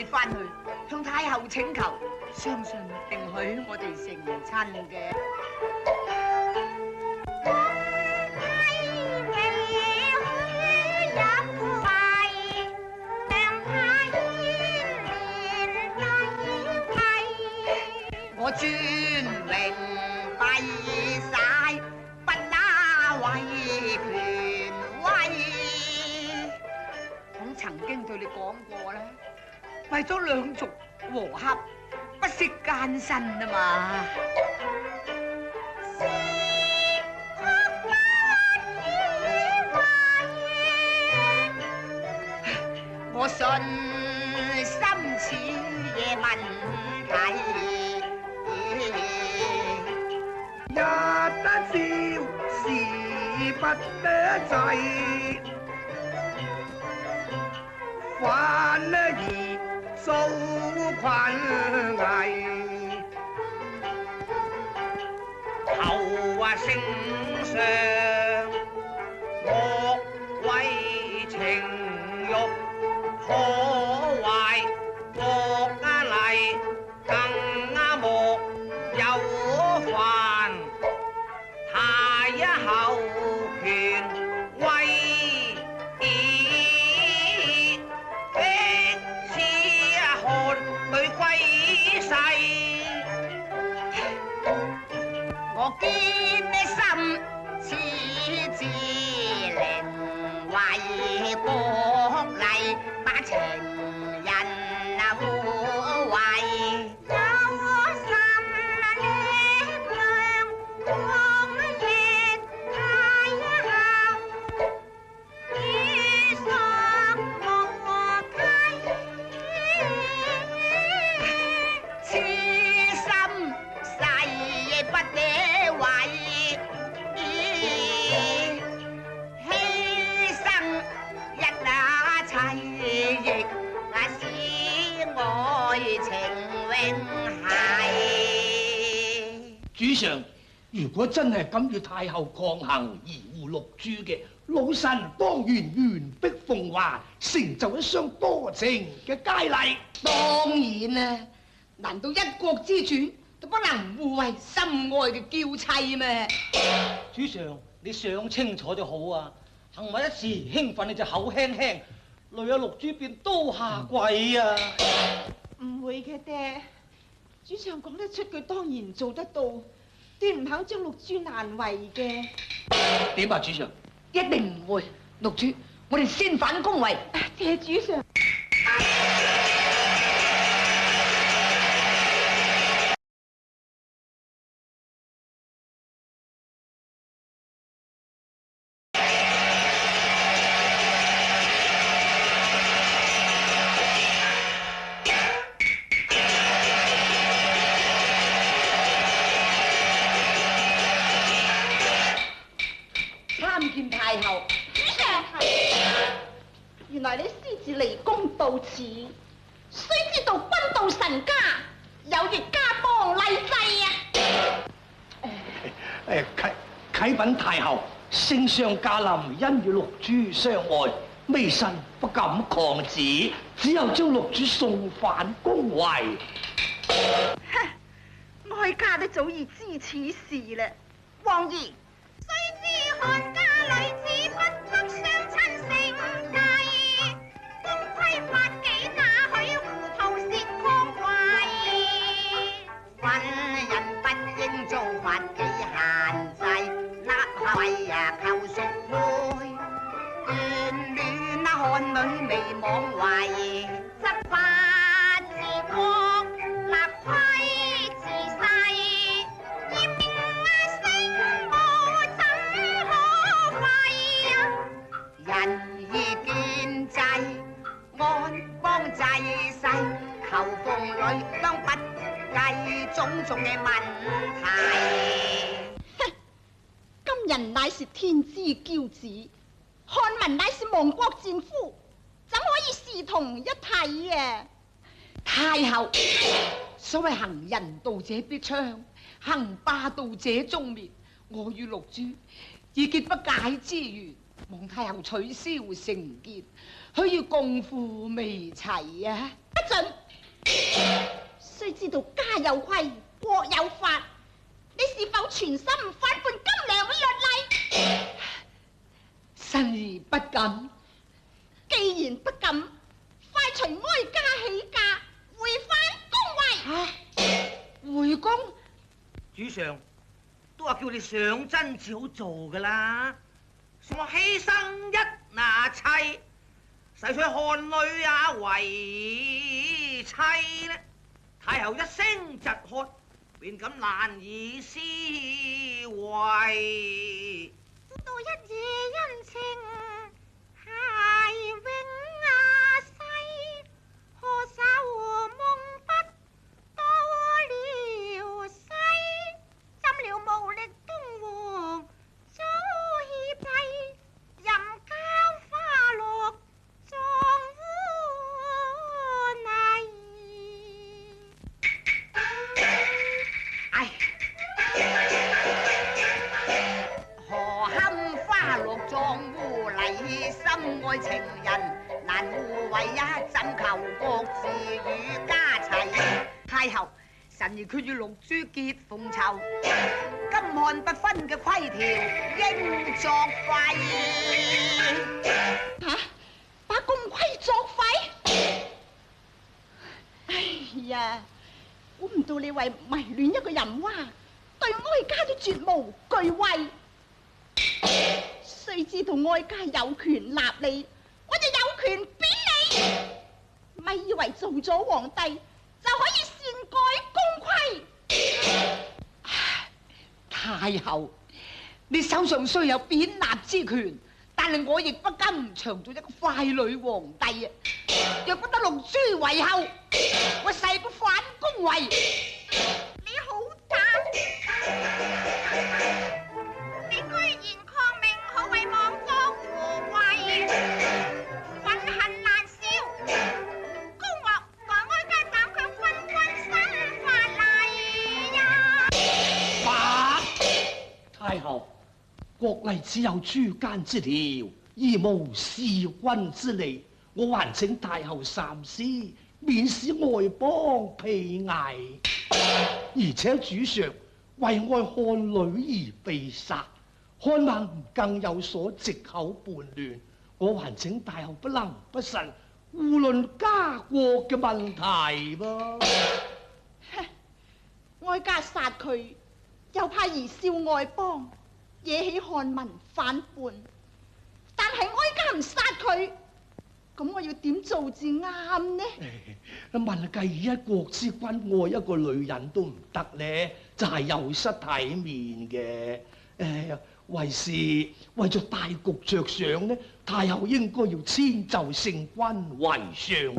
翻去向太后請求，相信定許我哋成親嘅。曾經對你講過啦，為咗兩族和洽，不惜艱辛啊嘛。我信心似夜問題，一得笑是不得制，反而遭困危。後話聖上惡為情欲破壞國禮，更莫有犯太一後權威義，逼此漢女歸世。我堅心似自靈，為國禮把情人護衛。有心力量，光熱太後，於所無稽。痴心誓不得違，犧牲一切亦使愛情永繫。主上，如果真係敢與太后抗衡，而護六珠嘅，老臣當願完璧奉還，成就一雙多情嘅佳麗。當然啦，難道一國之主都不能護衛心愛嘅嬌妻咩？主上，你想清楚就好啊！行為一時興奮，你就口輕輕，累阿六珠變刀下鬼啊！唔會嘅爹，主上講得出，佢當然做得到，斷唔肯將六珠難為嘅。點啊，主上？一定唔會，六珠，我哋先反攻圍。謝主上。參見太后。主上，原來你私自離宮到此，須知道君到臣家，有逆家邦禮制啊！啟稟太后，聖上駕臨因與六珠相愛，微臣不敢抗旨，只有將六珠送返宮闈。哀家都早已知此事啦，王兒。須知漢家女子不得相親姓繼，公規法紀哪許糊塗褻光貴？婚姻不應遭法紀限制，立下求贖會，眷戀漢女未妄為，執法治國立規治世，嚴明聖母怎可廢啊？仁義建制，安邦濟世，求鳳女當不計種種嘅問題。今人乃是天之驕子，漢文乃是亡國賤夫，怎可以視同一體啊？太后，所謂行人道者必槍，行霸道者終滅。我與六珠已結不解之緣，望太后取消成結，許要共赴微齊啊！不准！須知道家有規，國有法，你是否全心反叛金良嘅律例？臣兒不敢。既然不敢，快隨哀家起駕，回返宮闈。回宮？主上都話叫你上真至好做噶啦，我犧牲一拿妻，使取漢女也為妻呢？太后一聲疾喝，便感難以思維。到一夜恩情係永啊世，何愁夢不到了西？浸了無力東皇早已閉，任交花落葬污泥。唉，何堪花落葬污泥？心愛情人難互為一枕求各自與家齊。太后，臣兒決與六珠結鳳囚，金漢不分嘅規條應作廢。吓，把公規作廢？哎呀，估唔到你為迷戀一個淫娃，對哀家都絕無懼畏。誰知道哀家有權立你，我就有權貶你。咪以為做咗皇帝就可以擅改公規？太后，你手上雖有貶立之權，但係我亦不甘長做一個傀儡皇帝啊！若不得六珠為後，我誓不反宮位。你好膽！你居然抗命，可謂妄作胡為，憤恨難消。公或待哀家斬卻昏君新法例呀！太后，國例只有諸奸之條，而無弑君之理。我還請太后三思，免使外邦披危。而且主上為愛漢女而被殺，漢民更有所藉口叛亂。我還請太后不能不慎胡論家國嘅問題噃。哀家殺佢，又怕貽笑外邦，惹起漢民反叛。但係哀家唔殺佢，咁我要點做至啱呢？問計以一國之君愛一個女人都唔得呢，就係有失體面嘅。為咗大局着想呢，太后應該要遷就聖君為上。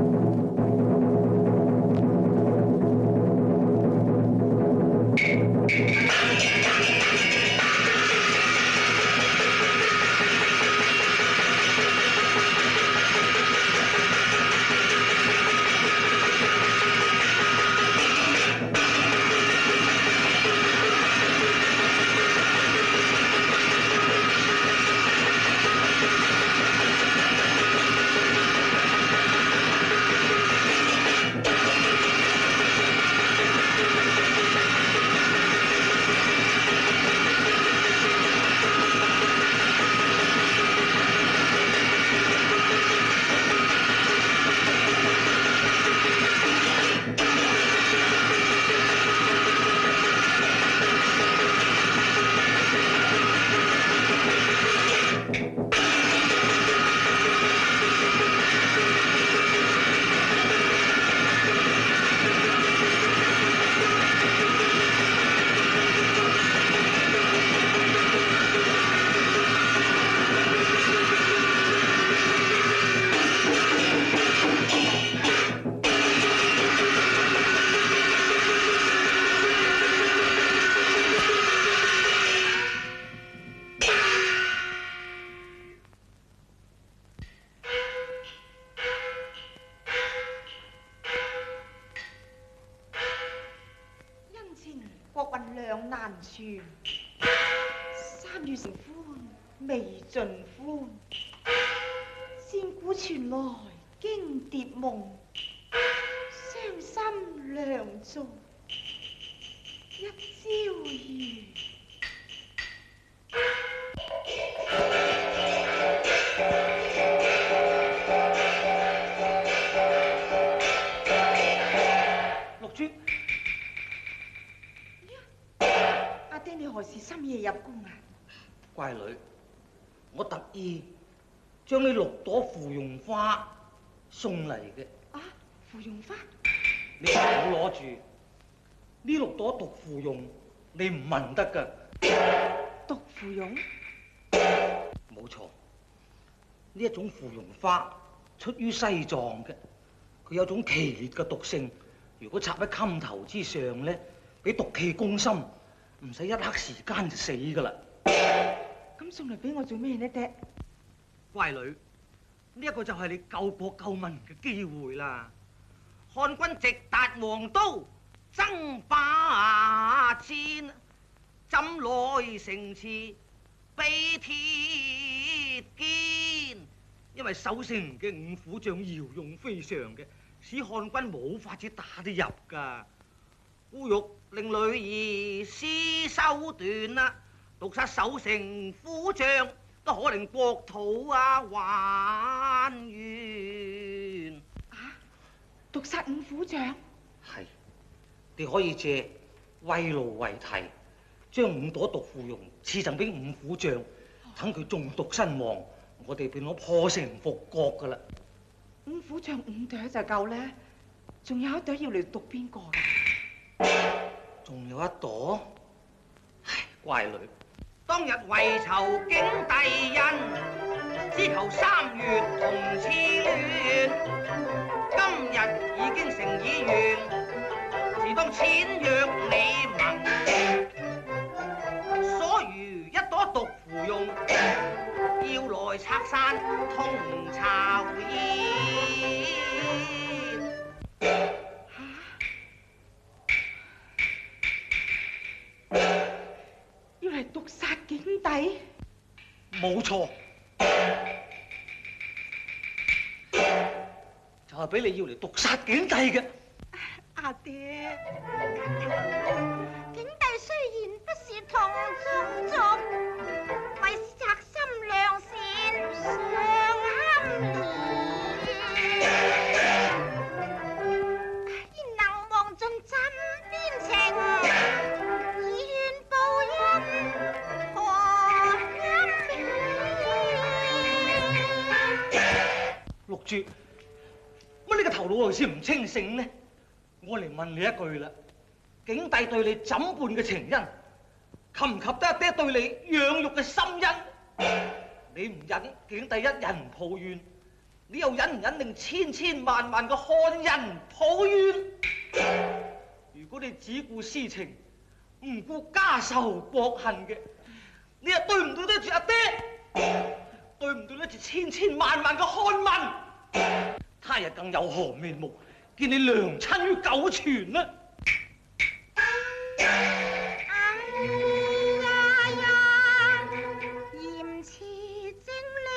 三月成歡，未盡歡。戰鼓傳來驚蝶夢，傷心良作一朝雨。六珠，阿爹，你何時深夜入宮啊？乖女，我特意將呢6朵芙蓉花送嚟嘅。啊，芙蓉花？你唔好攞住，呢6朵毒芙蓉你唔聞得㗎。毒芙蓉？冇錯，呢一種芙蓉花出於西藏嘅，佢有種奇烈嘅毒性，如果插喺襟頭之上咧，俾毒氣攻心，唔使1刻時間就死㗎啦。咁送嚟俾我做咩呢？爹，乖女，呢一個就係你救國救民嘅機會啦！漢軍直達黃都，爭霸戰，針來城池比鐵堅。因為守城嘅5虎將驍勇非常嘅，使漢軍冇法子打得入㗎。姑玉令女兒施手段啦，毒殺守城虎將，都可令國土還原。毒殺5虎將？係，你可以借慰勞為題，將5朵毒芙蓉賜贈俾5虎將，等佢中毒身亡，我哋便可破城復國㗎啦。5虎將5朵就夠咧，仲有1朵要嚟毒邊個㗎？仲有1朵？唉，乖女。當日為囚景帝恩，只求3月同賜戀。今日已經成議員，自當簽約你盟。所餘1朵毒芙蓉，要來拆散同巢燕。要嚟毒殺景帝？冇錯，就係俾你要嚟毒殺景帝嘅。阿爹，景帝雖然不是同宗族，為是賊心良善，尚堪憐。焉能忘盡枕邊情，以怨報恩，何甘六珠，乜你個頭腦好似唔清醒呢？我嚟問你一句啦，景帝對你怎般嘅情恩，及唔及得阿爹對你養育嘅深恩？你唔忍景帝一人抱怨，你又忍唔忍令千千萬萬嘅漢人抱怨？如果你只顧私情，唔顧家仇國恨嘅，你又對唔對得住阿爹？對唔對得住千千萬萬嘅漢民？他日更有何面目見你娘親於九泉呢？嚴辭正理，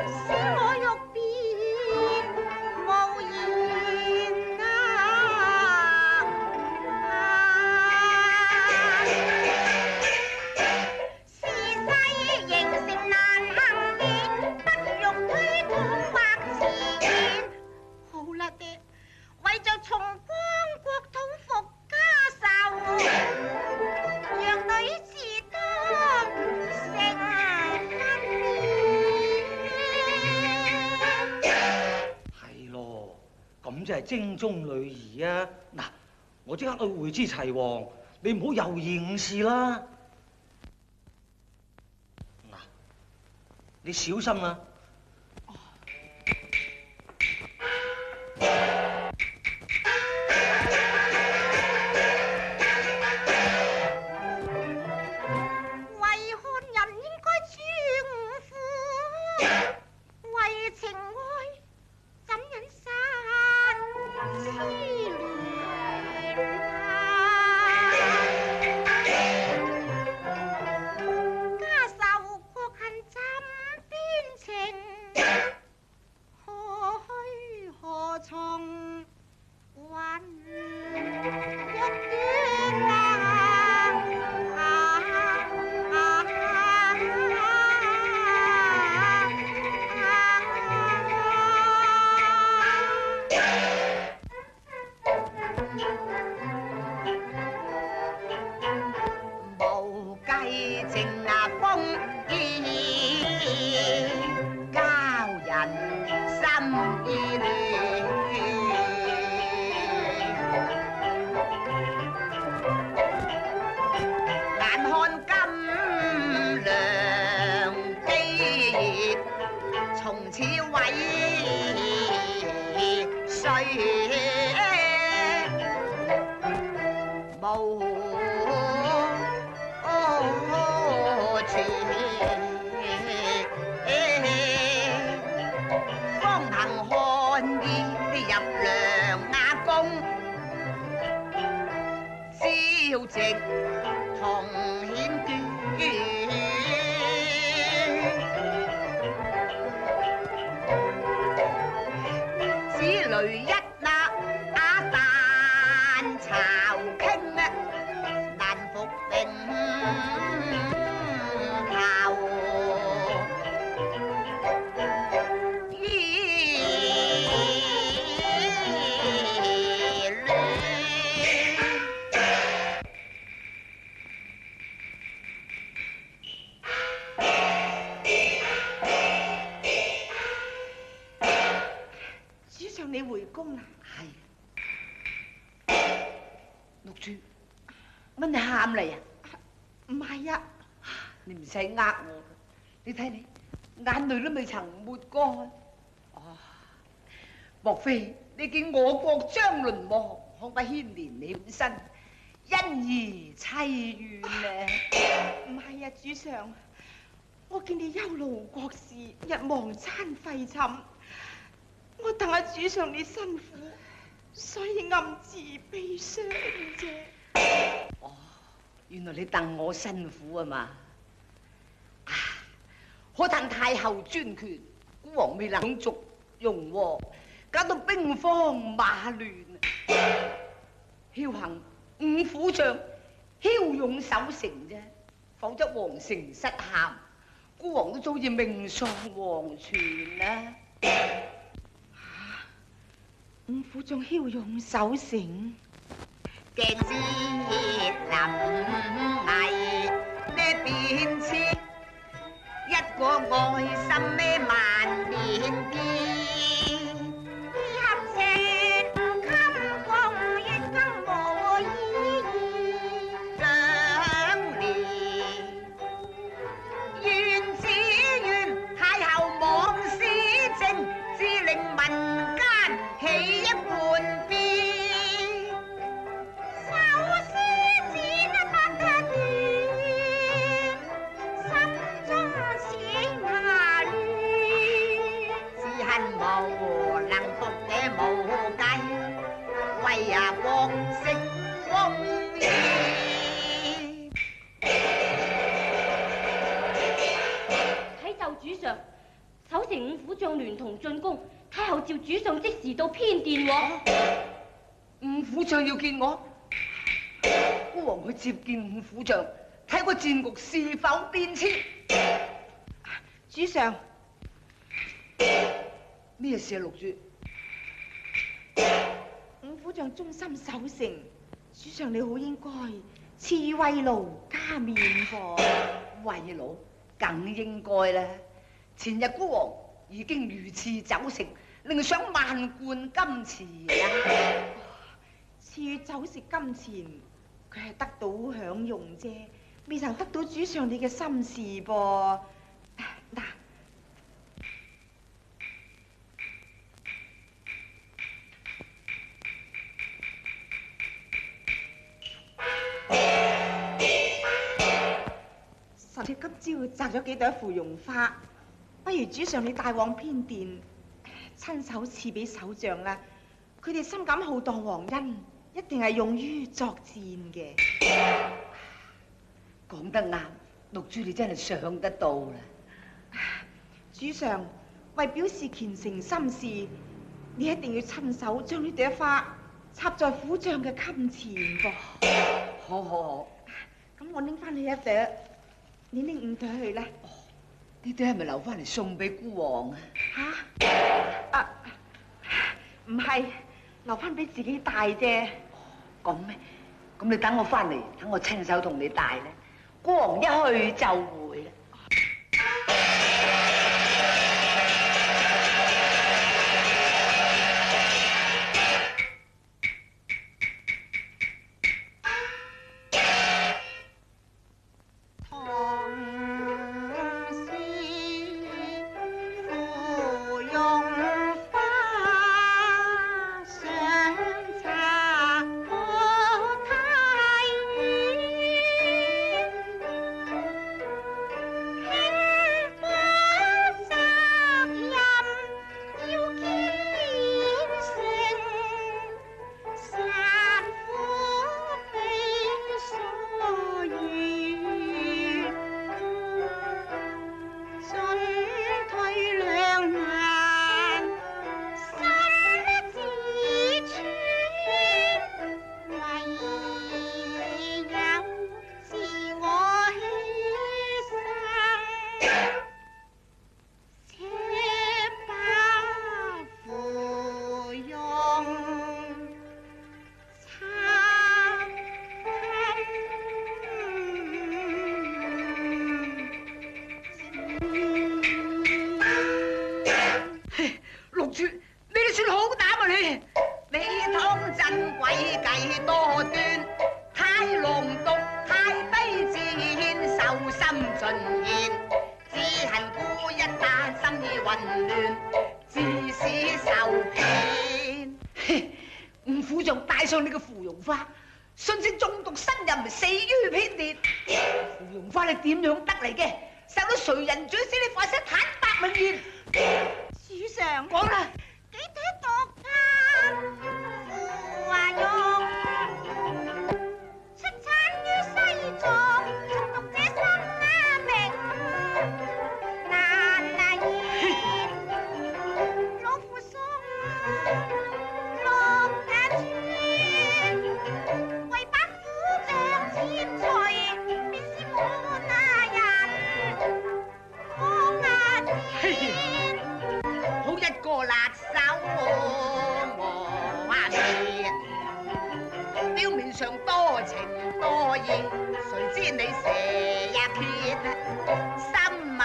使我欲辯無言啊！時勢形成難幸免，不容推搪或遲延。好啦，爹，為着重光國土復家仇，讓女自當成婚係咯，咁就係精忠女兒啊！嗱，我即刻去會知齊王，你唔好有意誤事啦。嗱，你小心啦。為漢人應該主五虎，為情愛怎忍殺痴戀啊！家仇國恨怎邊情？心意亂。眼看金良基從此毀衰無處，方行漢衣入梁雅宮，朝夕同顯卷。只雷一那但朝傾難復並頭。主上，你回宮啦？係。六珠，乜你喊嚟啊？唔係啊，你唔使呃我，你睇你眼淚都未曾抹乾。哦，莫非你見我國將淪亡，恐怕牽連你本身，因而凄怨呢？唔係啊，主上，我見你憂勞國事，日忙餐廢寢，我戥阿主上你辛苦，所以暗自悲傷啫。哦，原來你戥我辛苦啊嘛！啊，可嘆太后專權，孤王未能續容和，搞到兵荒馬亂。僥倖五虎將驍勇守城啫，否則皇城失陷，孤王都早已命喪黃泉啦。五虎將驍勇守城，鏡之臨危呢變遷，一個愛心咩萬年變。守城五虎將聯同進攻，太后召主上即時到偏殿喎。五虎將要見我，孤王去接見五虎將，睇個戰局是否變遷。主上，咩事啊，六珠？五虎將忠心守城，主上你好應該賜予慰勞加冕噃。慰勞梗應該啦。前日孤王已經如此酒食，另想萬貫金錢啊！賜予酒食金錢，佢係得到享用啫，未曾得到主上你嘅心事噃。嗱，臣妾今朝摘咗幾朵芙蓉花。不如主上你帶往偏殿，親手賜俾守將啦。佢哋深感浩蕩皇恩，一定係用於作戰嘅。講得啱，六珠你真係想得到啦。主上為表示虔誠心事，你一定要親手將呢朵花插在虎將嘅襟前噃。好好好，咁我拎翻去一朵，你拎5朵去啦。呢啲係咪留翻嚟送俾孤王啊？嚇！唔係，留翻俾自己帶啫。咁咩？咁你等我翻嚟，等我親手同你帶咧。孤王一去就回啦。六柱，你都算好膽啊你！你湯鎮詭計多端，太狼毒太卑賤，獸心盡現，只恨孤一單，心意混亂，自使受騙。吳府仲帶上你個芙蓉花，信息中毒呻吟，死於偏殿。芙蓉花你點樣得嚟嘅？受到誰人嘴使你發聲坦白明言？主上，講啦！幾多毒貪腐啊用，出產於西藏，中毒者心明難言。老夫送六眼珠，為把虎將千歲，便是我那人我眼見。好一個辣手我面，表面上多情多義，誰知你蛇一撇心馬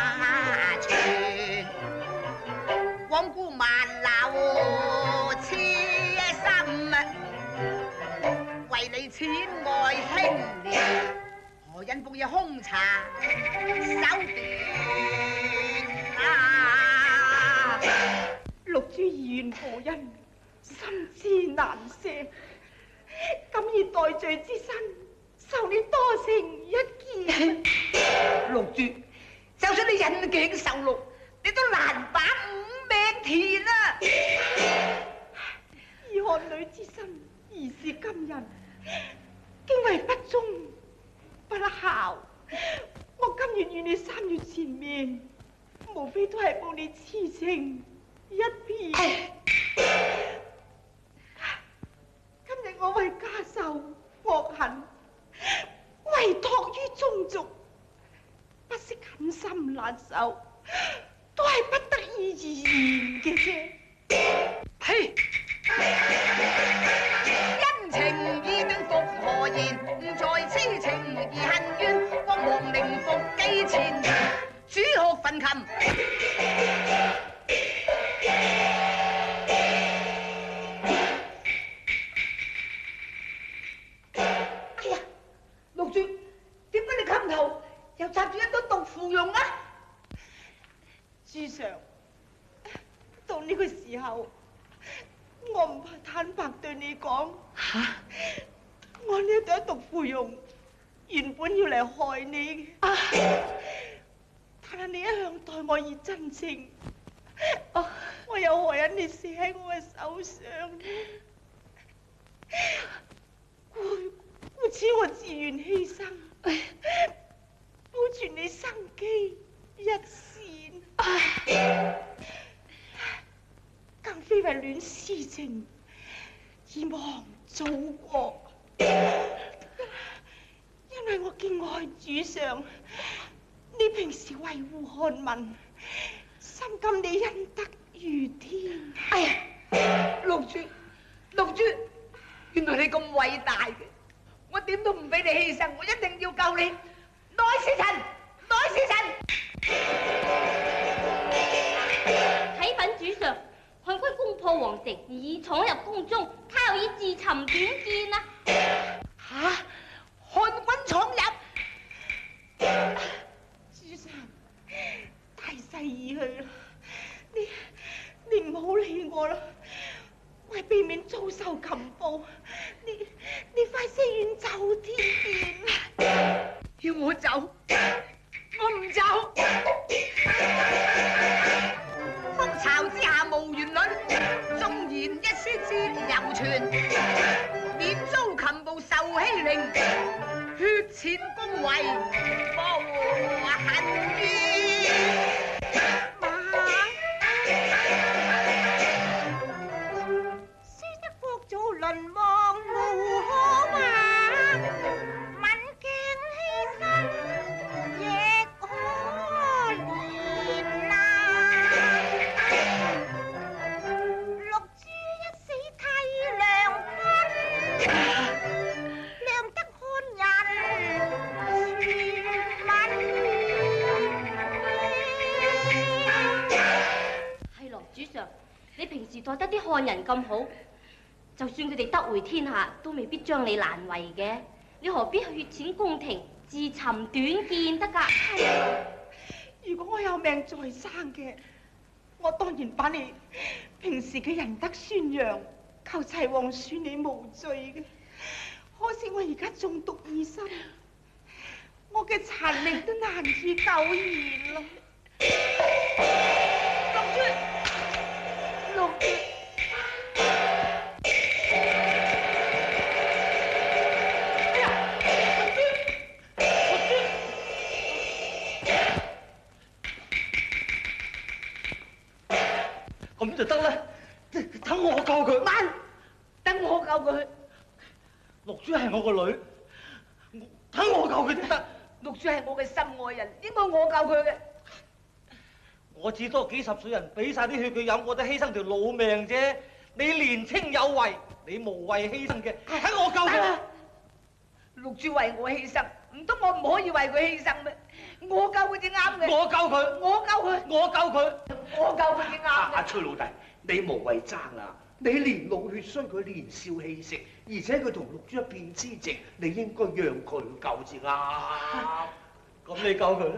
全，罔顧萬流痴心，為你淺愛輕憐，何因奉以兇殘手段啊！六珠義怨報恩，心知難捨，今以代罪之身，受你多情一見。六珠，就算你引頸受戮，你都難把五命填啊！以漢女之身，而是今人，竟為不忠不孝。我今日與你3月前面，無非都係報你痴情一片。今日我為家受惡恨，委託於宗族，不惜狠心難受，都係不得已而言嘅啫。呸！因情意斷復何言？唔在痴情而恨怨，光亡靈復記前，主學焚琴。哎呀，六柱，點解你琴頭又插住一朵毒芙蓉啊？主上，到呢個時候，我唔怕坦白對你講，我呢朵毒芙蓉原本要嚟害你嘅，但係你一向待我以真情，我又何忍你死喺我嘅手上呢？故此我自願犧牲，保存你生機一線。更非為戀私情而忘祖國，因為我敬愛主上，你平時維護漢民，深感你恩德如天。哎呀，六珠，六珠，原來你咁偉大嘅，我點都唔俾你犧牲，我一定要救你。內侍臣，內侍臣，啟稟主上。漢軍攻破皇城，而已闖入宮中，他又以自尋短見啊！嚇！漢軍闖入，主上，大勢已去啦，你唔好理我啦，為避免遭受擒捕，你快些遠走天邊。要我走，我唔走。覆巢之下無完卵，縱然一書之猶存，免遭擒捕受欺凌，血濺宮闈無恨怨。雖得國祖淪亡無可挽，刎頸犧牲亦可憐啊！六珠一死替良君，量得漢人全民。平時待得啲漢人咁好，就算佢哋得回天下，都未必將你難為嘅。你何必血淺宮廷，自尋短見得㗎？如果我有命在生嘅，我當然把你平時嘅仁德宣揚，求齊王恕你無罪嘅。可惜我而家中毒已深，我嘅殘力都難以救援啦。六月，哎呀，咁就得啦，等我救佢。慢，等我救佢。綠珠係我個女，等我救佢先得。綠珠係我嘅心愛人，應該我救佢嘅。我至多幾十歲人，俾晒啲血佢飲，我都犧牲條老命啫。你年青有為，你無謂犧牲嘅，等我救佢。綠珠為我犧牲，唔通我唔可以為佢犧牲咩？我救佢至啱嘅。我救佢，我救佢，我救佢，我救佢至啱嘅。阿崔老弟，你無謂爭啦！你年老血衰，佢年少氣盛，而且佢同綠珠一片之情，你應該讓佢救至啱。咁你救佢啦。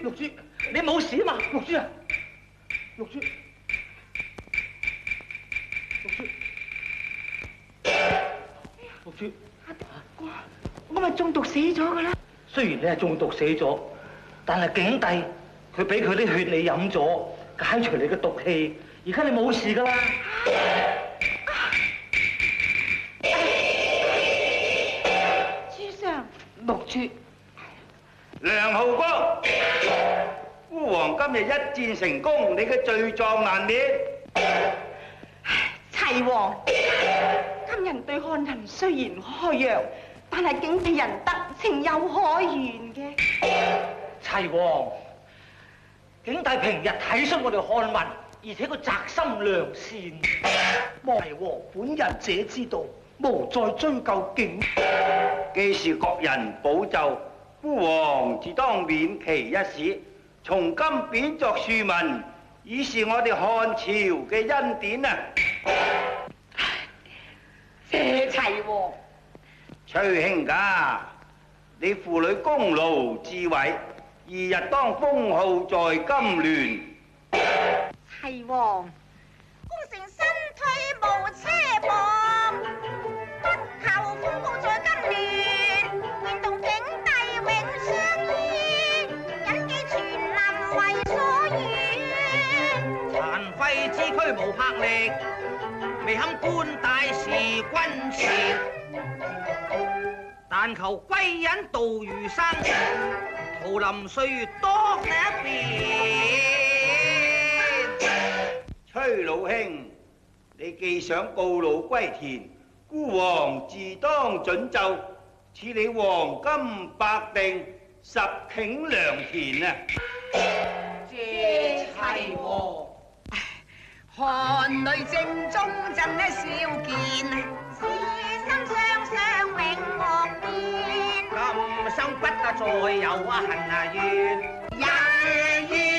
綠珠，你冇事啊嘛？綠珠啊，綠珠，綠珠，我咪中毒死咗㗎啦。雖然你係中毒死咗，但係景帝佢俾佢啲血你飲咗，解除你嘅毒氣，而家你冇事㗎啦。朱上，綠珠。梁浩光，孤王今日一戰成功，你嘅罪狀難免。齊王，今人對漢人雖然開揚，但係景帝仁德情有可原嘅。齊王，景帝平日體恤我哋漢民，而且佢宅心良善。齊王，本人者知道，無再追究景。既是國人保奏。孤王自當免其一使，從今貶作庶民，已是我哋漢朝嘅恩典啊！謝齊王，崔卿家，你父女功勞至偉，二日當封號在金鑾。齊王，功成身退無奢望，不求封號在金鑾，願同景帝永相依，謹記全林為所願。殘廢之軀無魄力，未堪官大事君前。但求歸隱度餘生，徒臨歲月多你一別。崔老兄，你既想告老歸田，孤王自當准奏。賜你黃金百錠，10頃良田啊！謝齊王，漢女正宗贈一少見，此心雙雙永莫變。今生不再有恨怨，日月。